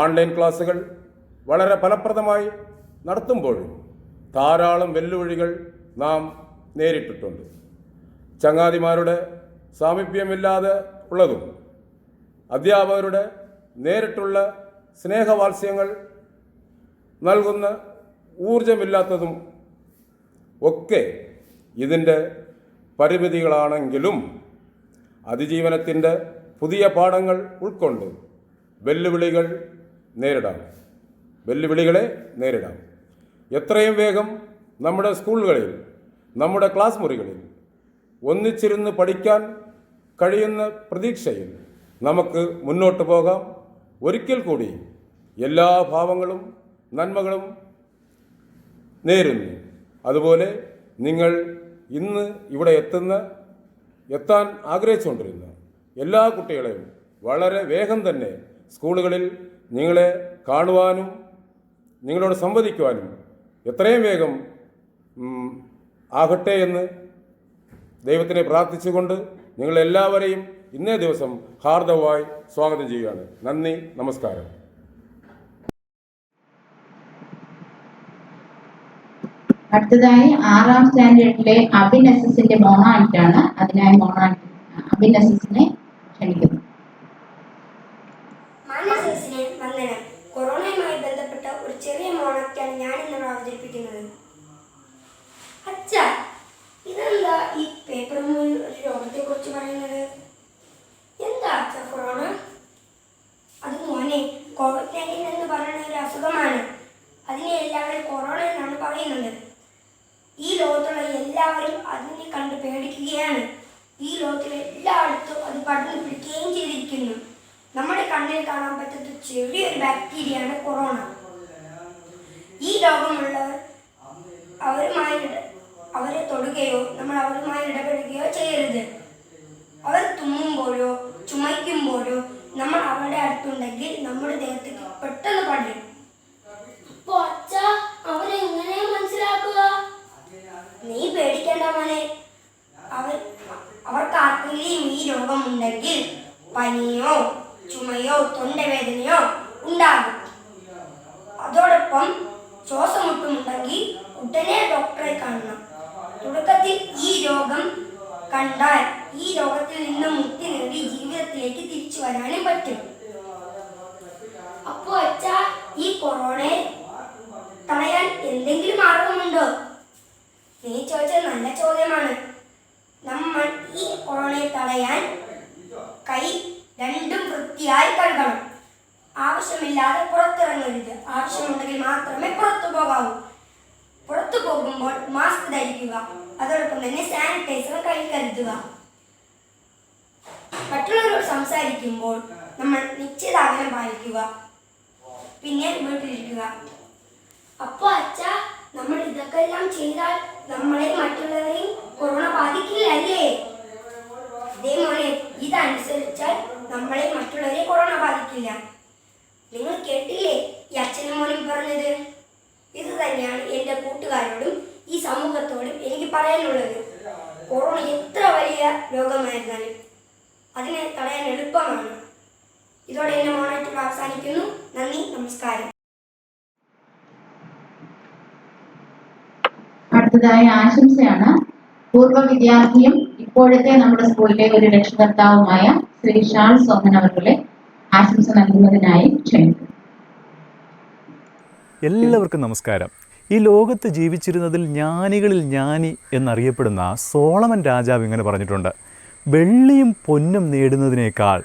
ഓൺലൈൻ ക്ലാസ്സുകൾ വളരെ ഫലപ്രദമായി നടത്തുമ്പോഴും ധാരാളം വെല്ലുവിളികൾ നാം നേരിട്ടിട്ടുണ്ട്. ചങ്ങാതിമാരുടെ സാമീപ്യമില്ലാതെ ഉള്ളതും അധ്യാപകരുടെ നേരിട്ടുള്ള സ്നേഹവാത്സ്യങ്ങൾ നൽകുന്ന ഊർജമില്ലാത്തതും ഒക്കെ ഇതിൻ്റെ പരിമിതികളാണെങ്കിലും അതിജീവനത്തിൻ്റെ പുതിയ പാഠങ്ങൾ ഉൾക്കൊണ്ട് വെല്ലുവിളികളെ നേരിടാം. എത്രയും വേഗം നമ്മുടെ സ്കൂളുകളിൽ, നമ്മുടെ ക്ലാസ് മുറികളിൽ ഒന്നിച്ചിരുന്ന് പഠിക്കാൻ കഴിയുന്ന പ്രതീക്ഷയിൽ നമുക്ക് മുന്നോട്ട് പോകാം. ഒരിക്കൽ കൂടി എല്ലാ ഭാവങ്ങളും നന്മകളും നേരുന്നു. അതുപോലെ നിങ്ങൾ ഇന്ന് ഇവിടെ എത്താൻ ആഗ്രഹിച്ചുകൊണ്ടിരുന്ന എല്ലാ കുട്ടികളെയും വളരെ വേഗം തന്നെ സ്കൂളുകളിൽ നിങ്ങളെ കാണുവാനും നിങ്ങളോട് സംവദിക്കുവാനും എത്രയും വേഗം ആകട്ടെ എന്ന് ദൈവത്തിനെ പ്രാർത്ഥിച്ചുകൊണ്ട് നിങ്ങളെല്ലാവരെയും ഇന്നേ ദിവസം ഹാർദവമായി സ്വാഗതം ചെയ്യുകയാണ്. നന്ദി, നമസ്കാരം. അടുത്തതായി 6ാം സ്റ്റാൻഡേർഡിലെ അബിനസിന്റെ മോണാക്റ്റാണ്. അതിനായി അബിനസിനെ ക്ഷണിക്കുന്നു. മാനസസിനെ വന്ദനം. കൊറോണയുമായി ബന്ധപ്പെട്ട ഒരു ചെറിയ മോണാക്റ്റാണ് ഞാൻ ഇന്ന് അവതരിപ്പിക്കുന്നത്. അച്ഛാ, ഇതെന്താ ഈ പേപ്പറിൽ ഒരു രോഗത്തെ കുറിച്ച് പറയുന്നത്? എന്താ അച്ഛാ കൊറോണ? അത് മോനെ, COVID-19 എന്ന് പറയുന്ന ഒരു അസുഖമാണ്. അതിനെ എല്ലാവരും കൊറോണ എന്നാണ് പറയുന്നത്. ഈ ലോകത്തുള്ള എല്ലാവരും അതിനെ കണ്ട് പേടിക്കുകയാണ്. ഈ ലോകത്തിലെ എല്ലായിടത്തും അത് പടർന്നു പിടിക്കുകയും ചെയ്തിരിക്കുന്നു. നമ്മുടെ കണ്ണിൽ കാണാൻ പറ്റാത്ത ചെറിയൊരു ബാക്ടീരിയയാണ് കൊറോണ. ഈ രോഗമുള്ളവർ അവരെ തൊടുകയോ നമ്മൾ അവരുമായി ഇടപെടുകയോ ചെയ്യരുത്. അവർ തുമ്മുമ്പോഴോ ചുമയ്ക്കുമ്പോഴോ നമ്മൾ അവരുടെ അടുത്തുണ്ടെങ്കിൽ നമ്മുടെ ദേഹത്തേക്ക് പെട്ടെന്ന് പടരും. അപ്പൊ അച്ഛാ, അവരെങ്ങനെ മനസ്സിലാക്കുക? നീ പേടിക്കേണ്ട മോനെ. അവർക്ക് ആർക്കെങ്കിലും ഈ രോഗമുണ്ടെങ്കിൽ പനിയോ ചുമയോ തൊണ്ടവേദനയോ ഉണ്ടാകും. അതോടൊപ്പം ശ്വാസമുട്ടുമുണ്ടെങ്കിൽ ഉടനെ ഡോക്ടറെ കാണണം. തുടക്കത്തിൽ ഈ രോഗം കണ്ടാൽ ഈ രോഗത്തിൽ നിന്ന് മുക്തി നേടി ജീവിതത്തിലേക്ക് തിരിച്ചു വരാനും പറ്റും. അപ്പോ അച്ഛാ, ഈ കൊറോണയെ തടയാൻ എന്തെങ്കിലും മാർഗമുണ്ടോ? നീ ചോദിച്ചത് നല്ല ചോദ്യമാണ്. നമ്മൾ ഈ കൊറോണയെ തടയാൻ കൈ രണ്ടും വൃത്തിയായി കഴുകണം. ആവശ്യമില്ലാതെ പുറത്തിറങ്ങരുത്. ആവശ്യമുണ്ടെങ്കിൽ മാത്രമേ പുറത്തു പോകാവൂ. പുറത്തു പോകുമ്പോൾ മാസ്ക് ധരിക്കുക. അതോടൊപ്പം തന്നെ സാനിറ്റൈസർ കയ്യിൽ കരുതുക. മറ്റുള്ളവരോട് സംസാരിക്കുമ്പോൾ നമ്മൾ നിശ്ചിത അകലം പാലിക്കുക. പിന്നെ വീട്ടിലിരിക്കുക. അപ്പൊ അച്ഛാ, നമ്മൾ ഇതൊക്കെ എല്ലാം ചെയ്താൽ നമ്മളെ മറ്റുള്ളവരെയും കൊറോണ ബാധിക്കില്ലല്ലേ? ഇതേ മോനെ, ഇതനുസരിച്ചാൽ നമ്മളെ മറ്റുള്ളവരെ കൊറോണ ബാധിക്കില്ല. നിങ്ങൾ കേട്ടില്ലേ ഈ അച്ഛനും മോനും പറഞ്ഞത്? ഇത് തന്നെയാണ് എൻ്റെ കൂട്ടുകാരോടും ഈ സമൂഹത്തോടും എനിക്ക് പറയാനുള്ളത്. കൊറോണ എത്ര വലിയ രോഗമായിരുന്നാലും അതിനെ തടയാൻ എളുപ്പമാണ്. ഇതോടെ എൻ്റെ മോണായിട്ട് അവസാനിക്കുന്നു. നന്ദി, നമസ്കാരം. അടുത്തതായി ആശംസയാണ്. പൂർവ്വ വിദ്യാർത്ഥിയും ഇപ്പോഴത്തെ നമ്മുടെ സ്കൂളിലെ ഒരു രക്ഷകർത്താവുമായ ശ്രീ ഷാൾ സോമൻ അവരുടെ ആശംസ നൽകുന്നതിനായി ക്ഷണിക്കുന്നു. എല്ലാവർക്കും നമസ്കാരം. ഈ ലോകത്ത് ജീവിച്ചിരുന്നതിൽ ജ്ഞാനികളിൽ ജ്ഞാനി എന്നറിയപ്പെടുന്ന സോളമൻ രാജാവ് ഇങ്ങനെ പറഞ്ഞിട്ടുണ്ട്: വെള്ളിയും പൊന്നും നേടുന്നതിനേക്കാൾ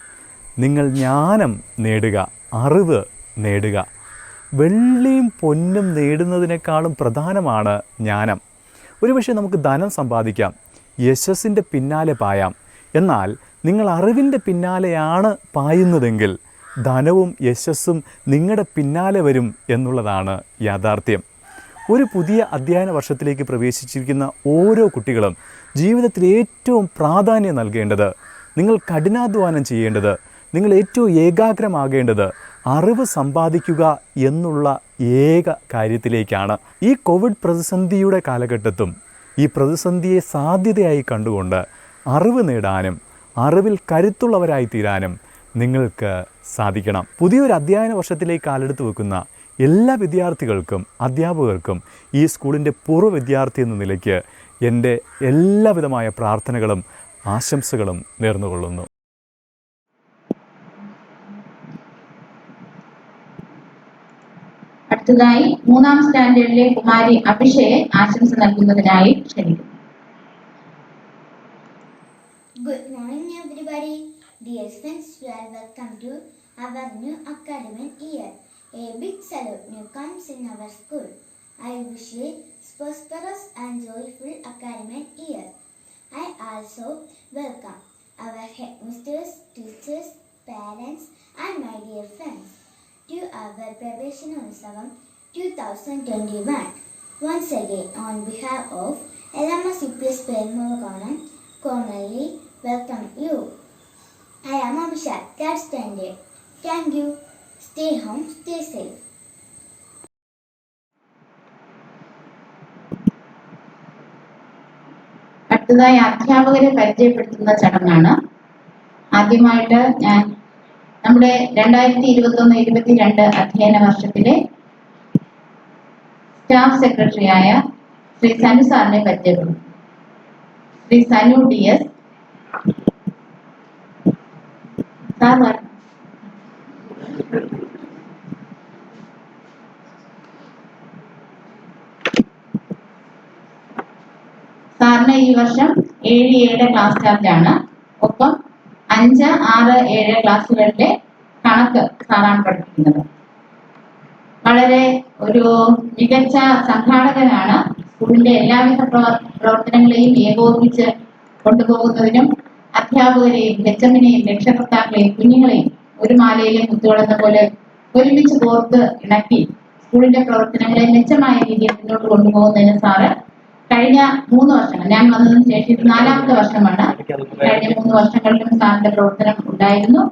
നിങ്ങൾ ജ്ഞാനം നേടുക, അറിവ് നേടുക. വെള്ളിയും പൊന്നും നേടുന്നതിനേക്കാളും പ്രധാനമാണ് ജ്ഞാനം. ഒരുപക്ഷെ നമുക്ക് ധനം സമ്പാദിക്കാം, യശസ്സിൻ്റെ പിന്നാലെ പായാം. എന്നാൽ നിങ്ങൾ അറിവിൻ്റെ പിന്നാലെയാണ് പായുന്നതെങ്കിൽ ധനവും യശസ്സും നിങ്ങളുടെ പിന്നാലെ വരും എന്നുള്ളതാണ് യാഥാർത്ഥ്യം. ഒരു പുതിയ അധ്യയന വർഷത്തിലേക്ക് പ്രവേശിച്ചിരിക്കുന്ന ഓരോ കുട്ടികളും ജീവിതത്തിൽ ഏറ്റവും പ്രാധാന്യം നൽകേണ്ടത്, നിങ്ങൾ കഠിനാധ്വാനം ചെയ്യേണ്ടത്, നിങ്ങൾ ഏറ്റവും ഏകാഗ്രമാകേണ്ടത് അറിവ് സമ്പാദിക്കുക എന്നുള്ള ഏക കാര്യത്തിലേക്കാണ്. ഈ കോവിഡ് പ്രതിസന്ധിയുടെ കാലഘട്ടത്തും ഈ പ്രതിസന്ധിയെ സാധ്യതയായി കണ്ടുകൊണ്ട് അറിവ് നേടാനും അറിവിൽ കരുത്തുള്ളവരായി തീരാനും നിങ്ങൾക്ക് സാധിക്കണം. പുതിയൊരു അധ്യയന വർഷത്തിലേക്ക് കാലെടുത്ത് വെക്കുന്ന എല്ലാ വിദ്യാർത്ഥികൾക്കും അധ്യാപകർക്കും ഈ സ്കൂളിൻ്റെ പൂർവ്വ വിദ്യാർത്ഥി എന്ന നിലയ്ക്ക് എൻ്റെ എല്ലാവിധമായ പ്രാർത്ഥനകളും ആശംസകളും നേർന്നുകൊള്ളുന്നു. അടുത്തതായി 3ാം സ്റ്റാൻഡേർഡിലെ കുമാരി അഭിഷയെ ആശംസ നൽകുന്നതിനായി ക്ഷണിക്കുന്നു. Good morning, everybody. Dear friends, you are welcome to our new academic year. A big salute new comes in our school. I wish a prosperous and joyful academic year. I also welcome our headmasters, teachers, parents, and my dear friends to our Praveshanotsavam 2021. Once again, on behalf of LMS UPS Permavakanam, formally welcome you. I am Abhishek, third standard. Thank you. Stay home, stay safe. അടുത്തതായി അധ്യാപകരെ പരിചയപ്പെടുത്തുന്ന ചടങ്ങാണ്. ആദ്യമായിട്ട് ഞാൻ നമ്മുടെ 2021-22 അധ്യയന വർഷത്തിലെ staff സെക്രട്ടറിയായ ശ്രീ സനു സാറിനെ പരിചയപ്പെടുത്തുന്നു. ശ്രീ സനു DS. സാർ സാറിന് ഈ വർഷം 7 ക്ലാസ് ചാർജാണ്. ഒപ്പം 5, 6, 7 ക്ലാസ്സുകളിലെ കണക്ക് സാറാണ് പഠിപ്പിക്കുന്നത്. വളരെ ഒരു മികച്ച സംഘാടകനാണ്. സ്കൂളിന്റെ എല്ലാവിധ പ്രവർത്തനങ്ങളെയും ഏകോപിപ്പിച്ച് കൊണ്ടുപോകുന്നതിനും അധ്യാപകരെയും HMനെയും രക്ഷകർത്താക്കളെയും കുഞ്ഞുങ്ങളെയും ഒരു മാലയിലെ മുത്തുകളെന്ന പോലെ ഒരുമിച്ച് കോർത്ത് ഇണക്കി സ്കൂളിന്റെ പ്രവർത്തനങ്ങളെ മെച്ചമായ രീതിയിൽ മുന്നോട്ട് കൊണ്ടുപോകുന്നതിന് സാറ് കഴിഞ്ഞ 3 വർഷങ്ങൾ, ഞാൻ വന്നതിന് ശേഷം ഇത് 4ാമത്തെ വർഷമാണ്, കഴിഞ്ഞ 3 വർഷങ്ങളിലും സാറിന്റെ പ്രവർത്തനം ഉണ്ടായിരുന്നു.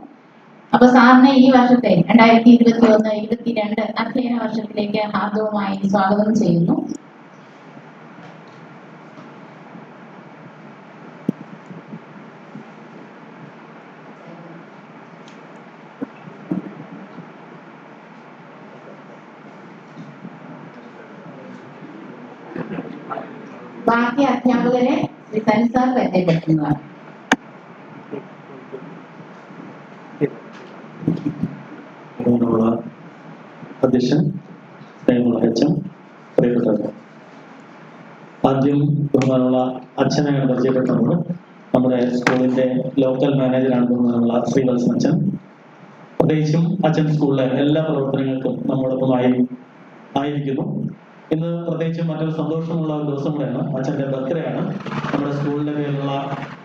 അപ്പൊ സാറിനെ ഈ വർഷത്തെ 2021-22 അധ്യയന വർഷത്തിലേക്ക് ഹാർദവുമായി സ്വാഗതം ചെയ്യുന്നു. ബാക്കി അധ്യാപകരെ ശ്രീ സനി സാർ പരിചയപ്പെടുത്തുന്നതാണ്. അധ്യക്ഷൻ, സ്നേഹമുള്ള അച്ഛൻ, പ്രിയപ്പെട്ടവർ, ആദ്യം ബഹുമാനമുള്ള അച്ഛനെയാണ് പരിചയപ്പെടുത്തുന്നത്. നമ്മുടെ സ്കൂളിന്റെ ലോക്കൽ മാനേജറാണ് ബഹുമാനമുള്ള ശ്രീവത്സൻ അച്ഛൻ. പ്രത്യേകിച്ചും അച്ഛൻ സ്കൂളിലെ എല്ലാ പ്രവർത്തനങ്ങൾക്കും നമ്മോടൊപ്പമായി ആയിരിക്കുന്നു. ഇന്ന് പ്രത്യേകിച്ചും മറ്റൊരു സന്തോഷമുള്ള ഒരു ദിവസം കൂടെയാണ്. അച്ഛൻ്റെ ബർത്ത്ഡേ ആണ്. നമ്മുടെ സ്കൂളിന്റെ പേരിലുള്ള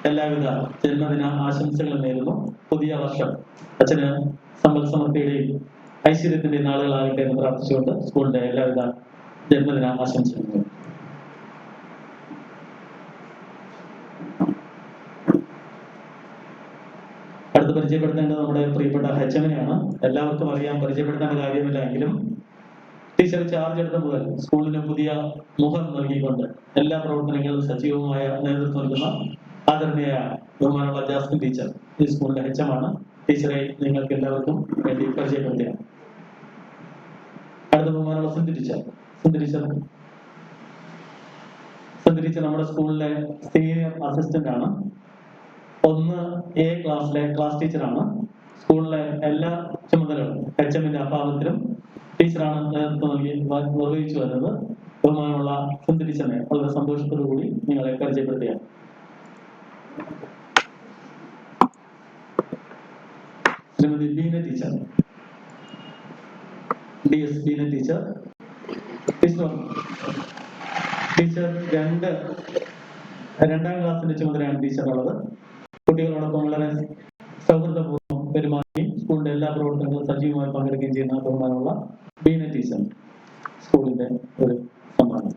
എല്ലാവിധ ജന്മദിന ആശംസകളും നേരുന്നു. പുതിയ വർഷം അച്ഛന് സമ്പൽ സമൃദ്ധിയുടെയും ഐശ്വര്യത്തിന്റെ നാളുകളാകട്ടെ എന്ന് പ്രാർത്ഥിച്ചുകൊണ്ട് സ്കൂളിന്റെ എല്ലാവിധ ജന്മദിന ആശംസകളും. അടുത്ത് പരിചയപ്പെടുത്തേണ്ടത് നമ്മുടെ പ്രിയപ്പെട്ട ഹെച്ചമിനെയാണ്. എല്ലാവർക്കും അറിയാൻ പരിചയപ്പെടുത്തേണ്ട കാര്യമില്ല എങ്കിലും ടീച്ചർ ചാർജ് എടുത്ത മുതൽ സ്കൂളിന് പുതിയ മുഖം നൽകിക്കൊണ്ട് എല്ലാ പ്രവർത്തനങ്ങളും സജീവമായ നേതൃത്വം നൽകുന്ന ആദരണീയ ബഹുമാനമുള്ള ജാസ്മിൻ ടീച്ചർ ഈ സ്കൂളിന്റെ ഹെച്ചമാണ്. ടീച്ചറെ നിങ്ങൾക്ക് എല്ലാവർക്കും വേണ്ടി പരിചയപ്പെടുത്തുകയാണ്. അടുത്ത ബഹുമാനമുള്ള സിന്ധു ടീച്ചർ. സിന്ധു ടീച്ചർ നമ്മുടെ സ്കൂളിലെ സീനിയർ അസിസ്റ്റന്റ് ആണ്. 1A ക്ലാസ്സിലെ ക്ലാസ് ടീച്ചറാണ്. സ്കൂളിലെ എല്ലാ ചുമതലകളും HMന്റെ അഭാവത്തിലും ടീച്ചറാണ് നേതൃത്വം നൽകി നിർവഹിച്ചു വരുന്നത്. ബഹുമാനമുള്ള സിന്ധു ടീച്ചറിനെ വളരെ സന്തോഷത്തോടു കൂടി നിങ്ങളെ പരിചയപ്പെടുത്തുകയാണ്. Shrimati Beena teacher, DS Beena teacher. Teacher രണ്ടാം ക്ലാസ്സിന്റെ ചുമതലയാണ് ടീച്ചറുള്ളത്. കുട്ടികളോടൊപ്പം വളരെ സൗഹൃദപൂർവ്വം പെരുമാറുകയും സ്കൂളിന്റെ എല്ലാ പ്രവർത്തനങ്ങളും സജീവമായി പങ്കെടുക്കുകയും ചെയ്യുന്ന ബഹുമാനമുള്ള ബീന ടീച്ചർ സ്കൂളിന്റെ ഒരു സമ്മാനം.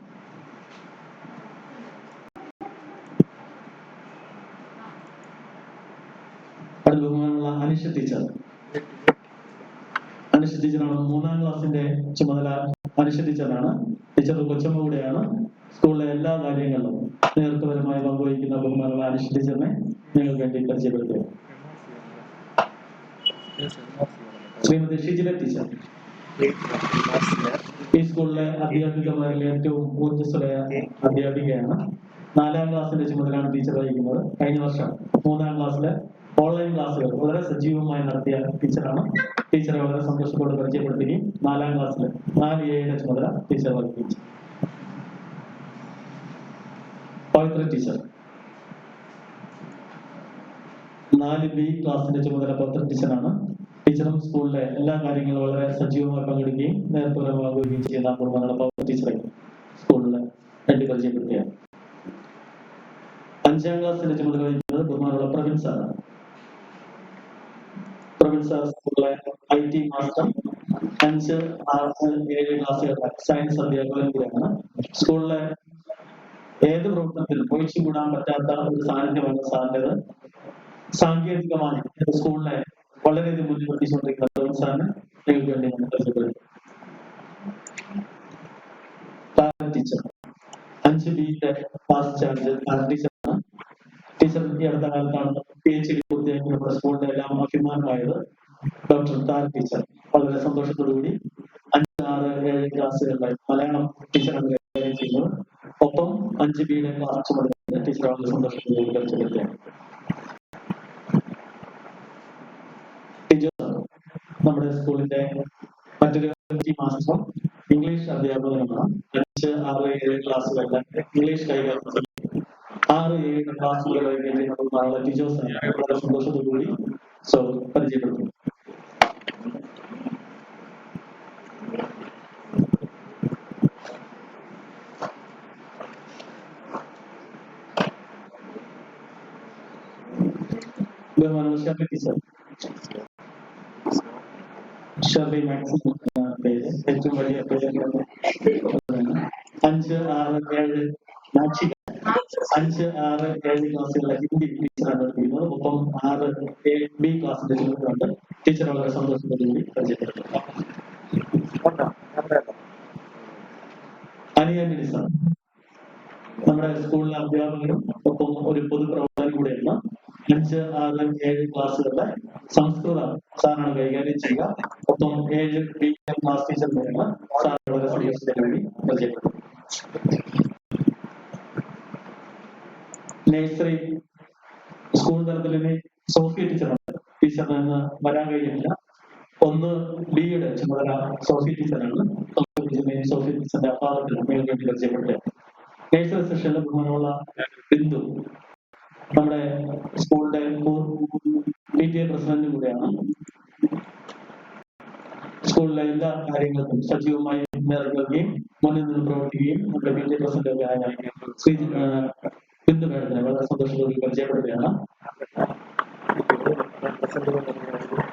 അടുത്ത ബഹുമാനമുള്ള അനിഷ ടീച്ചർ. അനിഷ ടീച്ചറാണ് 3ാം ക്ലാസ്സിന്റെ ചുമതല. അനിഷ ടീച്ചറാണ്. ടീച്ചർ കൊച്ചമ്മ കൂടെയാണ്. സ്കൂളിലെ എല്ലാ കാര്യങ്ങളിലും നേതൃത്വപരമായി പങ്കുവഹിക്കുന്ന ബഹുമാനമുള്ള അനിഷ ടീച്ചറിനെ നിങ്ങൾക്ക് വേണ്ടി പരിചയപ്പെടുത്തുക. ശ്രീമതി ഷിജില ടീച്ചർ ഈ സ്കൂളിലെ അധ്യാപികമാരിൽ ഏറ്റവും ഊർജ്ജസ്വലയ അധ്യാപികയാണ്. 4ാം ക്ലാസ്സിന്റെ ചുമതലയാണ് ടീച്ചർ വഹിക്കുന്നത്. കഴിഞ്ഞ വർഷം 3ാം ക്ലാസ്സിലെ ഓൺലൈൻ ക്ലാസ്സുകൾ വളരെ സജീവമായി നടത്തിയ ടീച്ചറാണ്. ടീച്ചറെ വളരെ സന്തോഷത്തോടെ പരിചയപ്പെടുത്തുകയും 4ാം ക്ലാസ്സിലെ 4Aയുടെ ചുമതല ടീച്ചർ വഹിക്കുകയും. പവിത്ര ടീച്ചർ 4B ക്ലാസിന്റെ ചുമതല പവിത്ര ടീച്ചറാണ്. ടീച്ചറും സ്കൂളിലെ എല്ലാ കാര്യങ്ങളും വളരെ സജീവമായി പങ്കെടുക്കുകയും നേതൃത്വപരമാകുകയും ചെയ്യുന്ന ബഹുമാനമുള്ള പവിത്ര ടീച്ചറെ സ്കൂളിൽ വേണ്ടി പരിചയപ്പെടുത്തുകയാണ്. 5ാം ക്ലാസ്സിന്റെ ചുമതല വഹിക്കുന്നത് ബഹുമാനമുള്ള പ്രവീൺ സാറാണ്. പ്രവീൺ സാർ സ്കൂളിലെ IT മാസ്റ്റർ. 5, 6, 7 ക്ലാസ്സുകളിലെ സയൻസ് അധ്യാപകൻ കൂടെയാണ്. സ്കൂളിലെ ഏത് പ്രവർത്തനത്തിലും ഒഴിച്ചുകൂടാൻ പറ്റാത്ത ഒരു സാന്നിധ്യമാണ് സാറിൻ്റെത്. സാങ്കേതികമായി സ്കൂളിനെ വളരെയധികം മുൻനിർത്തിച്ചുകൊണ്ടിരിക്കുന്ന സാറിന് നിങ്ങൾക്ക് വേണ്ടി ഞാൻ പരിചയപ്പെടുത്തും. ടീച്ചർ 5Bയുടെ ക്ലാസ് ചാർജ് ടീച്ചറാണ്. ടീച്ചർ ഈ അടുത്ത കാലത്താണ് PhD പൂർത്തിയാക്കി നമ്മുടെ സ്കൂളിന്റെ എല്ലാം അഭിമാനമായത്. ഡോക്ടർ താര ടീച്ചർ വളരെ സന്തോഷത്തോടുകൂടി 5, 6, 7 ക്ലാസ്സുകളിലെ മലയാളം ടീച്ചറാണ് കൈകാര്യം ചെയ്യുന്നത്. ഒപ്പം 5Bയുടെ ക്ലാസ് ചുമതല ടീച്ചർ വളരെ സന്തോഷത്തോടുകൂടി പരിചയപ്പെടുത്തുകയാണ്. നമ്മുടെ സ്കൂളിന്റെ മറ്റൊരു മാസ്റ്റർ ഇംഗ്ലീഷ് അധ്യാപകനാണ്. 5, 6, 7 ക്ലാസ്സുകളിലെ ഇംഗ്ലീഷ് കൈകാര്യം 6, 7 ക്ലാസ്സുകൾ കൈകാര്യം ടീച്ചേഴ്സിനെ വളരെ സന്തോഷത്തോടുകൂടി പരിചയപ്പെടുത്തുന്നു. Surely teacher. ഷർലി മാക്സിമം പേര് ഏറ്റവും വലിയ പേര് 5, 6, 7 മാക്സിമം 5, 6, 7 ക്ലാസ്സുകളിലെ ഹിന്ദി ടീച്ചറാണ് പഠിപ്പിക്കുന്നത്. ഒപ്പം 6B ക്ലാസ്സിന്റെ ചുമതലയുണ്ട്. ടീച്ചർ വളരെ സന്തോഷത്തോടുകൂടി പരിചയപ്പെടുത്തുന്നു. അനിയാനി ടീച്ചർ നമ്മുടെ സ്കൂളിലെ അധ്യാപകരും ഒപ്പം ഒരു പൊതുപ്രവർത്തകനും കൂടെയാണ്. 5, 6, 7 ക്ലാസ്സുകളിലെ സംസ്കൃതം സാറാണ് കൈകാര്യം ചെയ്യുക. ഒപ്പം 7B ക്ലാസ് ടീച്ചർ കൂടെയാണ്. സാർ വളരെ സന്തോഷത്തോടു കൂടി പരിചയപ്പെടുത്തും. നഴ്സറി സ്കൂൾ തലത്തിൽ ഇനി സോഫിയ ടീച്ചറുണ്ട്. ടീച്ചറിന് ഇന്ന് വരാൻ കഴിയുന്നില്ല. ഒന്ന് ബിയുടെ ചുമതല സോഫിയ ടീച്ചറാണ്. സോഫിയ ടീച്ചറിന്റെ അഭാവത്തിൽ നിങ്ങൾക്ക് വേണ്ടി പരിചയപ്പെട്ടത്. നഴ്സറി സെഷനിൽ ബഹുമാനമുള്ള ബിന്ദു നമ്മുടെ സ്കൂളിന്റെ PTA പ്രസിഡന്റും കൂടെയാണ്. സ്കൂളിലെ എല്ലാ കാര്യങ്ങൾക്കും സജീവമായി നേരിടുകയും മുന്നിൽ നിന്ന് പ്രവർത്തിക്കുകയും നമ്മുടെ PTA പ്രസിഡന്റ് ആയ ശ്രീ ബിന്ദു മേഡത്തിനെ വളരെ സന്തോഷത്തോടെ പരിചയപ്പെടുകയാണ്.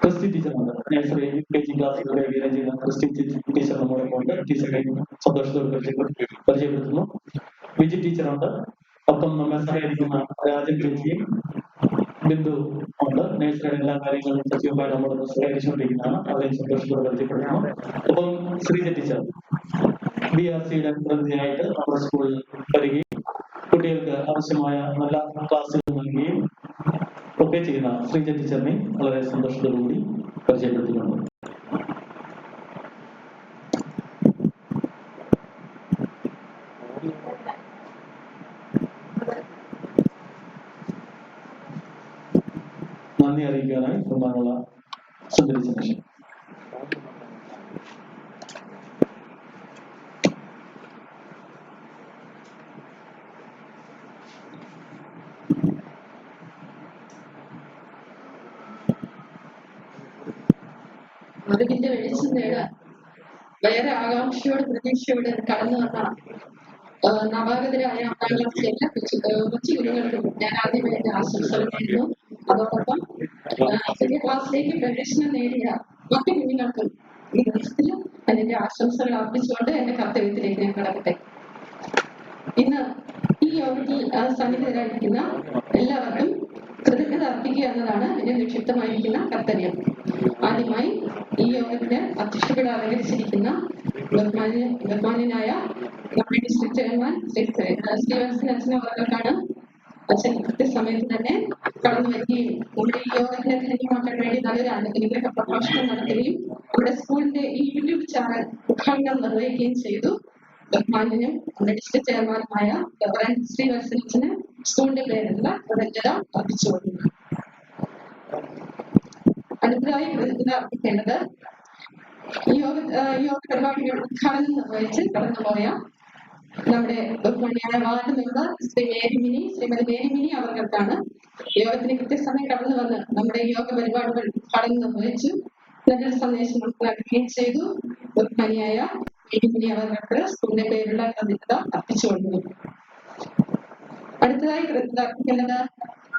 ക്രിസ്റ്റി ടീച്ചറുണ്ട്. നഴ്സറി UKG ക്ലാസ്സുകളുടെ കൈകാര്യം ചെയ്യുന്ന ക്രിസ്റ്റി ടീച്ചർ നമ്മളൊപ്പം ഉണ്ട്. ടീച്ചറെ സന്തോഷത്തോടെ പരിചയപ്പെടുത്തുന്നു. വിജി ടീച്ചറുണ്ട്. ഒപ്പം നമ്മെ സഹായിക്കുന്ന രാജൻ ചേച്ചിയും ബിന്ദു ഉണ്ട്. നഴ്സറിയുടെ എല്ലാ കാര്യങ്ങളും സജീവമായി നമ്മളൊന്ന് സഹകരിച്ചുകൊണ്ടിരിക്കുന്നതാണ്. അവരെയും സന്തോഷത്തോടെ പരിചയപ്പെടുത്തുന്നു. ഒപ്പം ശ്രീജ ടീച്ചർ BRCയുടെ പ്രതിനിധിയായിട്ട് നമ്മുടെ സ്കൂളിൽ വരികയും കുട്ടികൾക്ക് ആവശ്യമായ നല്ല ക്ലാസ്സുകൾ നൽകുകയും ഒക്കെ ചെയ്യുന്ന ശ്രീജ ടീച്ചറിനെ വളരെ സന്തോഷത്തോടുകൂടി പരിചയപ്പെടുത്തിയിട്ടുണ്ട്. നന്ദി അറിയിക്കാനായി ബഹുമാനമുള്ള സുന്ദരി സന്ദേശം. അറിവിന്റെ വെളിച്ചം നേടാൻ വേറെ ആകാംക്ഷയോട് പ്രതീക്ഷയോടെ കടന്നു വന്ന നവാഗതരായ 6ാം ക്ലാസ്സിലെ എല്ലാ കൊച്ചു കുഞ്ഞുങ്ങൾക്കും ഞാൻ ആദ്യമേ എന്റെ ആശംസകൾ നേരുന്നു. അതോടൊപ്പം ചെറിയ ക്ലാസ്സിലേക്ക് പ്രവേശനം നേടിയ മറ്റു കുഞ്ഞുങ്ങൾക്കും ഈ ദിവസത്തിൽ അതിന്റെ ആശംസകൾ അർപ്പിച്ചുകൊണ്ട് എന്റെ കർത്തവ്യത്തിലേക്ക് ഞാൻ കടക്കട്ടെ. ഇന്ന് ഈ യോഗത്തിൽ സന്നിഹിതരായിരിക്കുന്ന എല്ലാവർക്കും കൃതജ്ഞത അർപ്പിക്കുക എന്നതാണ് എന്റെ നിക്ഷിപ്തമായിരിക്കുന്ന കർത്തവ്യം. ആദ്യമായി ഈ യോഗത്തിന് അധ്യക്ഷപീഠം അലങ്കരിച്ചിരിക്കുന്ന ബഹുമാന്യനായ നമ്മുടെ ഡിസ്ട്രിക്ട് ചെയർമാൻ ശ്രീവത്സൻ അച്ഛൻ അവർക്കാണ്. അച്ഛൻ കൃത്യസമയത്ത് തന്നെ കടന്നു വരികയും നമ്മുടെ ഈ യോഗത്തിനെ ധന്യമാക്കാൻ വേണ്ടി നല്ലൊരു അനുഗ്രഹ പ്രഭാഷണം നടത്തുകയും നമ്മുടെ സ്കൂളിന്റെ ഈ YouTube ചാനൽ ഉദ്ഘാടനം നിർവഹിക്കുകയും ചെയ്തു. ബഹുമാന്യനും നമ്മുടെ ഡിസ്ട്രിക്ട് ചെയർമാനുമായ ശ്രീവത്സൻ അച്ഛന് സ്കൂളിന്റെ പേരിലുള്ള കൃതജ്ഞത അർപ്പിച്ചുകൊള്ളുന്നു. അടുത്തതായി കൃതജ്ഞത അർപ്പിക്കേണ്ടത് യോഗ പരിപാടികൾ ഉദ്ഘാടനം നിർവഹിച്ച് കടന്നുപോയ നമ്മുടെ ബഹുമാന്യനായ വാർഡ് മെമ്പർ ശ്രീമതി മേരിമിനി അവർക്കാണ്. യോഗത്തിന് കൃത്യസമയം കടന്നു വന്ന് നമ്മുടെ യോഗ പരിപാടികൾ ഉദ്ഘാടനം നിർവഹിച്ചു നല്ലൊരു സന്ദേശം നൽകുകയും ചെയ്തു. ബഹുമാനിയായ മേരിമിനി അവർക്ക് സ്കൂളിന്റെ പേരിലുള്ള കൃതജ്ഞത അർപ്പിച്ചുകൊള്ളുന്നു. അടുത്തതായി കൃതജ്ഞത അർപ്പിക്കേണ്ടത്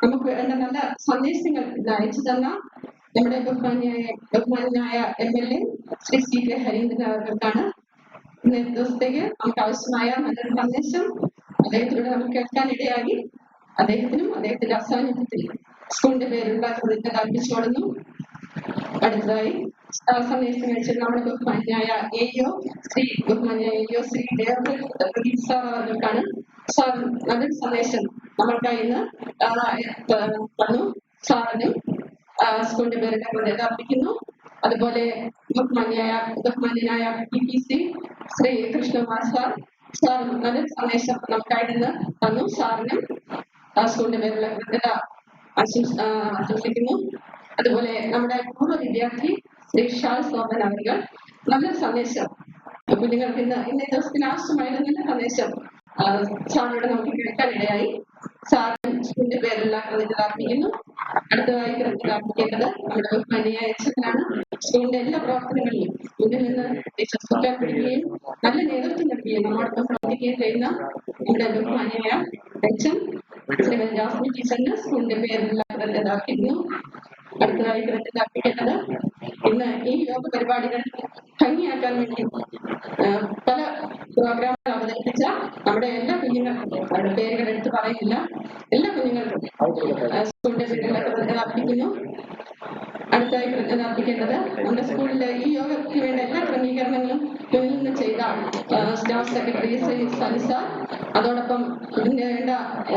നമുക്ക് വേണ്ട നല്ല സന്ദേശങ്ങൾ അയച്ചു തന്ന നമ്മുടെ ബഹുമാനായ MLA ശ്രീ CK ഹരീന്ദ്രൻ അവർക്കാണ്. ഇന്നത്തെ ദിവസത്തേക്ക് നമുക്ക് ആവശ്യമായ നല്ലൊരു സന്ദേശം അദ്ദേഹത്തിലൂടെ നമുക്ക് കേൾക്കാനിടയായി. അദ്ദേഹത്തിനും അദ്ദേഹത്തിന്റെ അസാന്നിധ്യത്തിൽ സ്കൂളിന്റെ പേരിലുള്ള കൃതജ്ഞത അർപ്പിച്ചുകൊള്ളുന്നു. അടുത്തതായി സന്ദേശം അയച്ച നമ്മുടെ ബഹുമാനായ AEO ശ്രീ പ്രദീപ് സാർ അവർക്കാണ്. സാർ നല്ലൊരു സന്ദേശം നമ്മൾക്കായി ഇന്ന് തന്നു. സാറിനും സ്കൂളിന്റെ പേരിലുള്ള കൃതജ്ഞത അർപ്പിക്കുന്നു. അതുപോലെ ബഹുമാന്യനായ PPC ശ്രീ കൃഷ്ണകുമാർ സാർ നല്ലൊരു സന്ദേശം നമുക്കായി ഇന്ന് തന്നു. സാറിനും സ്കൂളിന്റെ പേരിലുള്ള കൃതജ്ഞത ആശംസിക്കുന്നു. അതുപോലെ നമ്മുടെ പൂർവ്വ വിദ്യാർത്ഥി ശ്രീ ഷാൽ സോമൻ അവർ നല്ലൊരു സന്ദേശം കുഞ്ഞുങ്ങൾക്ക് ഇന്നേ ദിവസത്തിന് ആവശ്യമായിരുന്ന നല്ല സന്ദേശം സാറിനോട് നമുക്ക് കേൾക്കാനിടയായി. സാറിന് സ്കൂളിന്റെ പേരിലുള്ള കൃതജ്ഞത അർപ്പിക്കുന്നു. അടുത്തതായി കൃതജ്ഞത അർപ്പിക്കേണ്ടത് നമ്മുടെ ബഹുമാന്യനായ അച്ഛനാണ്. സ്കൂളിന്റെ എല്ലാ പ്രവർത്തനങ്ങളിലും മുന്നിൽ നിന്ന് ടീച്ചർ പിടിക്കുകയും നല്ല നേതൃത്വം നൽകുകയും നമ്മോടൊപ്പം പ്രവർത്തിക്കുകയും ചെയ്യുന്ന നമ്മുടെ ബഹുമാന്യനായ അച്ഛൻ ശ്രീമതി ജാസ്മിൻ ടീച്ചറിന് സ്കൂളിന്റെ പേരിലുള്ള കൃതജ്ഞത അർപ്പിക്കുന്നു. അടുത്തതായി കൃതജ്ഞത അർപ്പിക്കേണ്ടത് ഇന്ന് ഈ യോഗ പരിപാടികൾ ഭംഗിയാക്കാൻ വേണ്ടി പല പ്രോഗ്രാമുകൾ അവതരിപ്പിച്ച നമ്മുടെ എല്ലാ കുഞ്ഞുങ്ങൾക്കും, അവരുടെ പേരുകൾ എടുത്ത് പറയുന്നില്ല, എല്ലാ കുഞ്ഞുങ്ങൾക്കും സ്കൂളിന്റെ പേരിലുള്ള കൃതജ്ഞത അർപ്പിക്കുന്നു. അടുത്തായി കൃതജ്ഞത അർപ്പിക്കേണ്ടത് നമ്മുടെ സ്കൂളിലെ ഈ യോഗത്തിന് വേണ്ട എല്ലാ ക്രമീകരണങ്ങളും മുന്നിൽ നിന്ന് ചെയ്ത സ്റ്റാഫ് സെക്രട്ടറി ശ്രീ സനി സാർ, അതോടൊപ്പം ഇതിന് വേണ്ട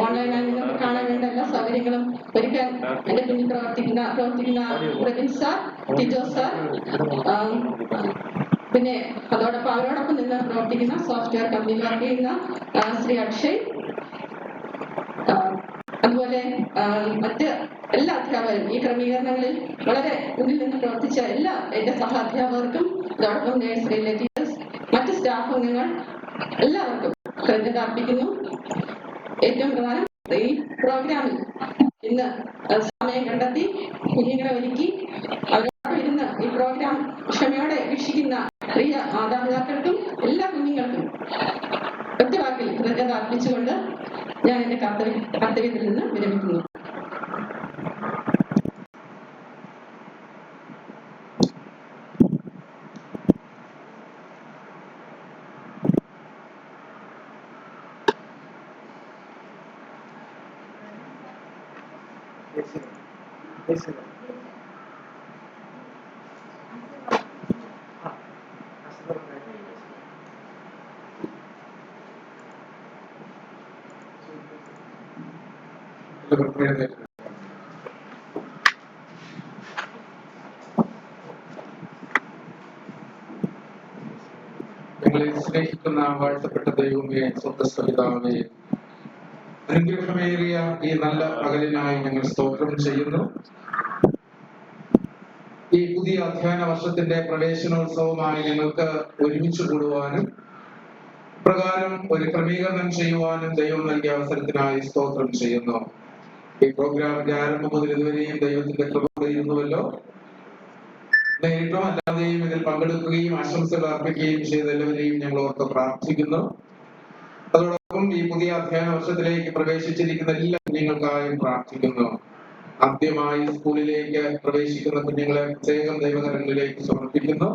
ഓൺലൈനായി നിങ്ങൾക്ക് കാണാൻ വേണ്ട എല്ലാ സൗകര്യങ്ങളും ഒരുക്കാൻ എന്റെ പിന്നിൽ പ്രവർത്തിക്കുന്ന പ്രവീൺ സാർ, ടിജോ സാർ, പിന്നെ അതോടൊപ്പം അവരോടൊപ്പം നിന്ന് പ്രവർത്തിക്കുന്ന സോഫ്റ്റ്വെയർ കമ്പനിയിൽ വർക്ക് ചെയ്യുന്ന ശ്രീ അക്ഷയ്, അതുപോലെ മറ്റ് എല്ലാ അധ്യാപകരും ഈ ക്രമീകരണങ്ങളിൽ വളരെ മുന്നിൽ നിന്ന് പ്രവർത്തിച്ച എല്ലാ എന്റെ സഹാധ്യാപകർക്കും അതോടൊപ്പം നഴ്സറിയിലെ ടീച്ചേഴ്സ്, മറ്റ് സ്റ്റാഫ് അംഗങ്ങൾ എല്ലാവർക്കും കൃതജ്ഞത അർപ്പിക്കുന്നു. ഏറ്റവും പ്രധാനം ഈ പ്രോഗ്രാമിൽ ഇന്ന് സമയം കണ്ടെത്തി കുഞ്ഞുങ്ങളെ ഒരുക്കി അവരോട് ഇരുന്ന് ഈ പ്രോഗ്രാം ക്ഷമയോടെ വീക്ഷിക്കുന്ന പ്രിയ മാതാപിതാക്കൾക്കും എല്ലാ കുഞ്ഞുങ്ങൾക്കും ഒറ്റവാക്കിൽ കൃതജ്ഞത അർപ്പിച്ചുകൊണ്ട് ഞാൻ എന്റെ കർത്തവ്യത്തിൽ നിന്ന് വിരമിക്കുന്നു. ഞങ്ങളെ സ്നേഹിക്കുന്ന വാഴ്ത്തപ്പെട്ട ദൈവമേ, സ്വന്തസ്ഥപിതാവേ, അനുഗ്രഹമേറിയ ഈ നല്ല പകലിനായി ഞങ്ങൾ സ്തോത്രം ചെയ്യുന്നു. ഈ പുതിയ അധ്യയന വർഷത്തിന്റെ പ്രവേശനോത്സവമായി ഞങ്ങൾക്ക് ഒരുമിച്ച് കൂടുവാനും പ്രകാരം ഒരു ക്രമീകരണം ചെയ്യുവാനും ദൈവം നൽകിയ അവസരത്തിനായി സ്തോത്രം ചെയ്യുന്നു. ഈ പ്രോഗ്രാമിന്റെ ആരംഭം മുതൽ ഇതുവരെയും ദൈവത്തിന്റെ കൃപ ഇരുന്നുവല്ലോ. നേരിട്ടും അല്ലാതെയും ഇതിൽ പങ്കെടുക്കുകയും ആശംസകൾ അർപ്പിക്കുകയും ചെയ്ത എല്ലാവരെയും ഞങ്ങൾ ഓർത്ത് പ്രാർത്ഥിക്കുന്നു. അതോടൊപ്പം ഈ പുതിയ അധ്യയന വർഷത്തിലേക്ക് പ്രവേശിച്ചിരിക്കുന്ന എല്ലാ കുഞ്ഞുങ്ങൾക്കായും പ്രാർത്ഥിക്കുന്നു. ആദ്യമായി സ്കൂളിലേക്ക് പ്രവേശിക്കുന്ന കുഞ്ഞുങ്ങളെ പ്രത്യേകം ദൈവകരങ്ങളിലേക്ക് സമർപ്പിക്കുന്നു.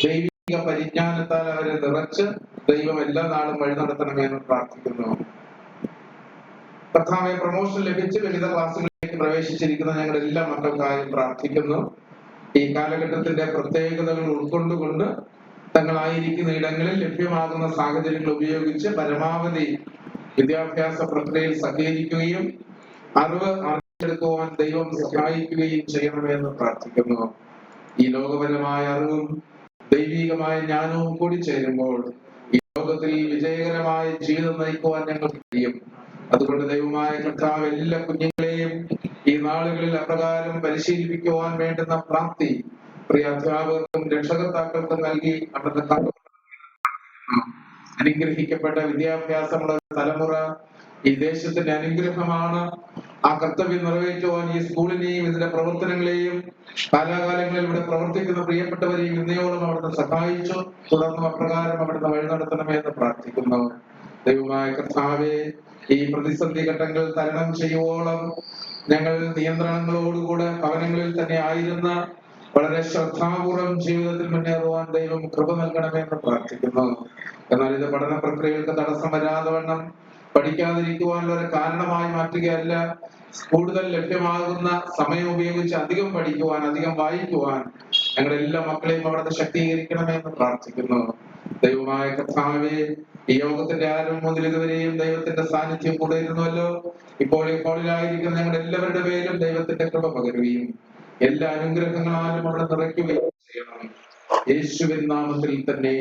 ദൈവിക പരിജ്ഞാനത്താൽ അവരെ നിറച്ച് ദൈവം എല്ലാ നാളും വഴി നടത്തണമെന്ന് പ്രാർത്ഥിക്കുന്നു. കർത്താവെ, പ്രമോഷൻ ലഭിച്ച് വിവിധ ക്ലാസ്സുകളിലേക്ക് പ്രവേശിച്ചിരിക്കുന്ന ഞങ്ങളുടെ എല്ലാ മക്കൾക്കായും പ്രാർത്ഥിക്കുന്നു. ഈ കാലഘട്ടത്തിന്റെ പ്രത്യേകതകൾ ഉൾക്കൊണ്ടുകൊണ്ട് തങ്ങളായിരിക്കുന്ന ഇടങ്ങളിൽ ലഭ്യമാകുന്ന സാഹചര്യങ്ങൾ ഉപയോഗിച്ച് പരമാവധി വിദ്യാഭ്യാസ പ്രക്രിയയിൽ സഹകരിക്കുകയും അറിവ് ആർജിച്ചെടുക്കുവാൻ ദൈവം സഹായിക്കുകയും ചെയ്യണമെന്ന് പ്രാർത്ഥിക്കുന്നു. ഈ ലോകപരമായ അറിവും ദൈവികമായ ജ്ഞാനവും കൂടി ചേരുമ്പോൾ ഈ ലോകത്തിൽ വിജയകരമായ ജീവിതം നയിക്കുവാൻ ഞങ്ങൾക്ക് കഴിയും. അതുകൊണ്ട് ദൈവമായ കർത്താവ് എല്ലാ കുഞ്ഞുങ്ങളെയും ഈ നാളുകളിൽ അപ്രകാരം പരിശീലിപ്പിക്കുവാൻ വേണ്ടുന്ന പ്രാപ്തി പ്രിയ അധ്യാപകർക്കും രക്ഷകർത്താക്കൾക്കും നൽകി അവിടുത്തെ അനുഗ്രഹിക്കപ്പെട്ട വിദ്യാഭ്യാസമുള്ള തലമുറ ഈ ദേശത്തിന്റെ അനുഗ്രഹമാണ്. ആ കർത്തവ്യം നിറവേറ്റുവാൻ ഈ സ്കൂളിനെയും ഇതിന്റെ പ്രവർത്തനങ്ങളെയും കാലാകാലങ്ങളിൽ ഇവിടെ പ്രവർത്തിക്കുന്ന പ്രിയപ്പെട്ടവരെയും ഇന്നയോളം അവിടുന്ന് സഹായിച്ചു. തുടർന്നും അപ്രകാരം അവിടുന്ന് വഴി നടത്തണമെന്ന് പ്രാർത്ഥിക്കുന്നു. ദൈവമായ കർത്താവെ, ഈ പ്രതിസന്ധി ഘട്ടങ്ങൾ തരണം ചെയ്യുവോളം ഞങ്ങൾ നിയന്ത്രണങ്ങളോടുകൂടെ ഭവനങ്ങളിൽ തന്നെ ആയിരുന്ന വളരെ ശ്രദ്ധാപൂർവം ജീവിതത്തിൽ മുന്നേറുവാൻ ദൈവം കൃപ നൽകണമെന്ന് പ്രാർത്ഥിക്കുന്നു. എന്നാൽ ഇത് പഠന പ്രക്രിയകൾക്ക് തടസ്സം വരാതെ വണ്ണം പഠിക്കാതിരിക്കുവാനുള്ള ഒരു കാരണമായി മാറ്റുകയല്ല, കൂടുതൽ ലഭ്യമാകുന്ന സമയം ഉപയോഗിച്ച് അധികം പഠിക്കുവാൻ, അധികം വായിക്കുവാൻ ഞങ്ങളുടെ എല്ലാ മക്കളെയും അവിടുത്തെ ശക്തീകരിക്കണമെന്ന് പ്രാർത്ഥിക്കുന്നു. ദൈവമായ കർത്താവേ, ഈ യോഗത്തിന്റെ ആരംഭം മുതൽ ഇതുവരെയും ദൈവത്തിന്റെ സാന്നിധ്യം കൂടെ ഇരുന്നുവല്ലോ. ഇപ്പോൾ ഈ ഹോളിലായിരിക്കുന്ന ഞങ്ങളുടെ എല്ലാവരുടെ പേരും ദൈവത്തിന്റെ കൃപ പകരുകയും എല്ലാ അനുഗ്രഹങ്ങളാലും അവിടെ നിറയ്ക്കുകയും ചെയ്യണം. യേശുവിൻ നാമത്തിൽ തന്നെ.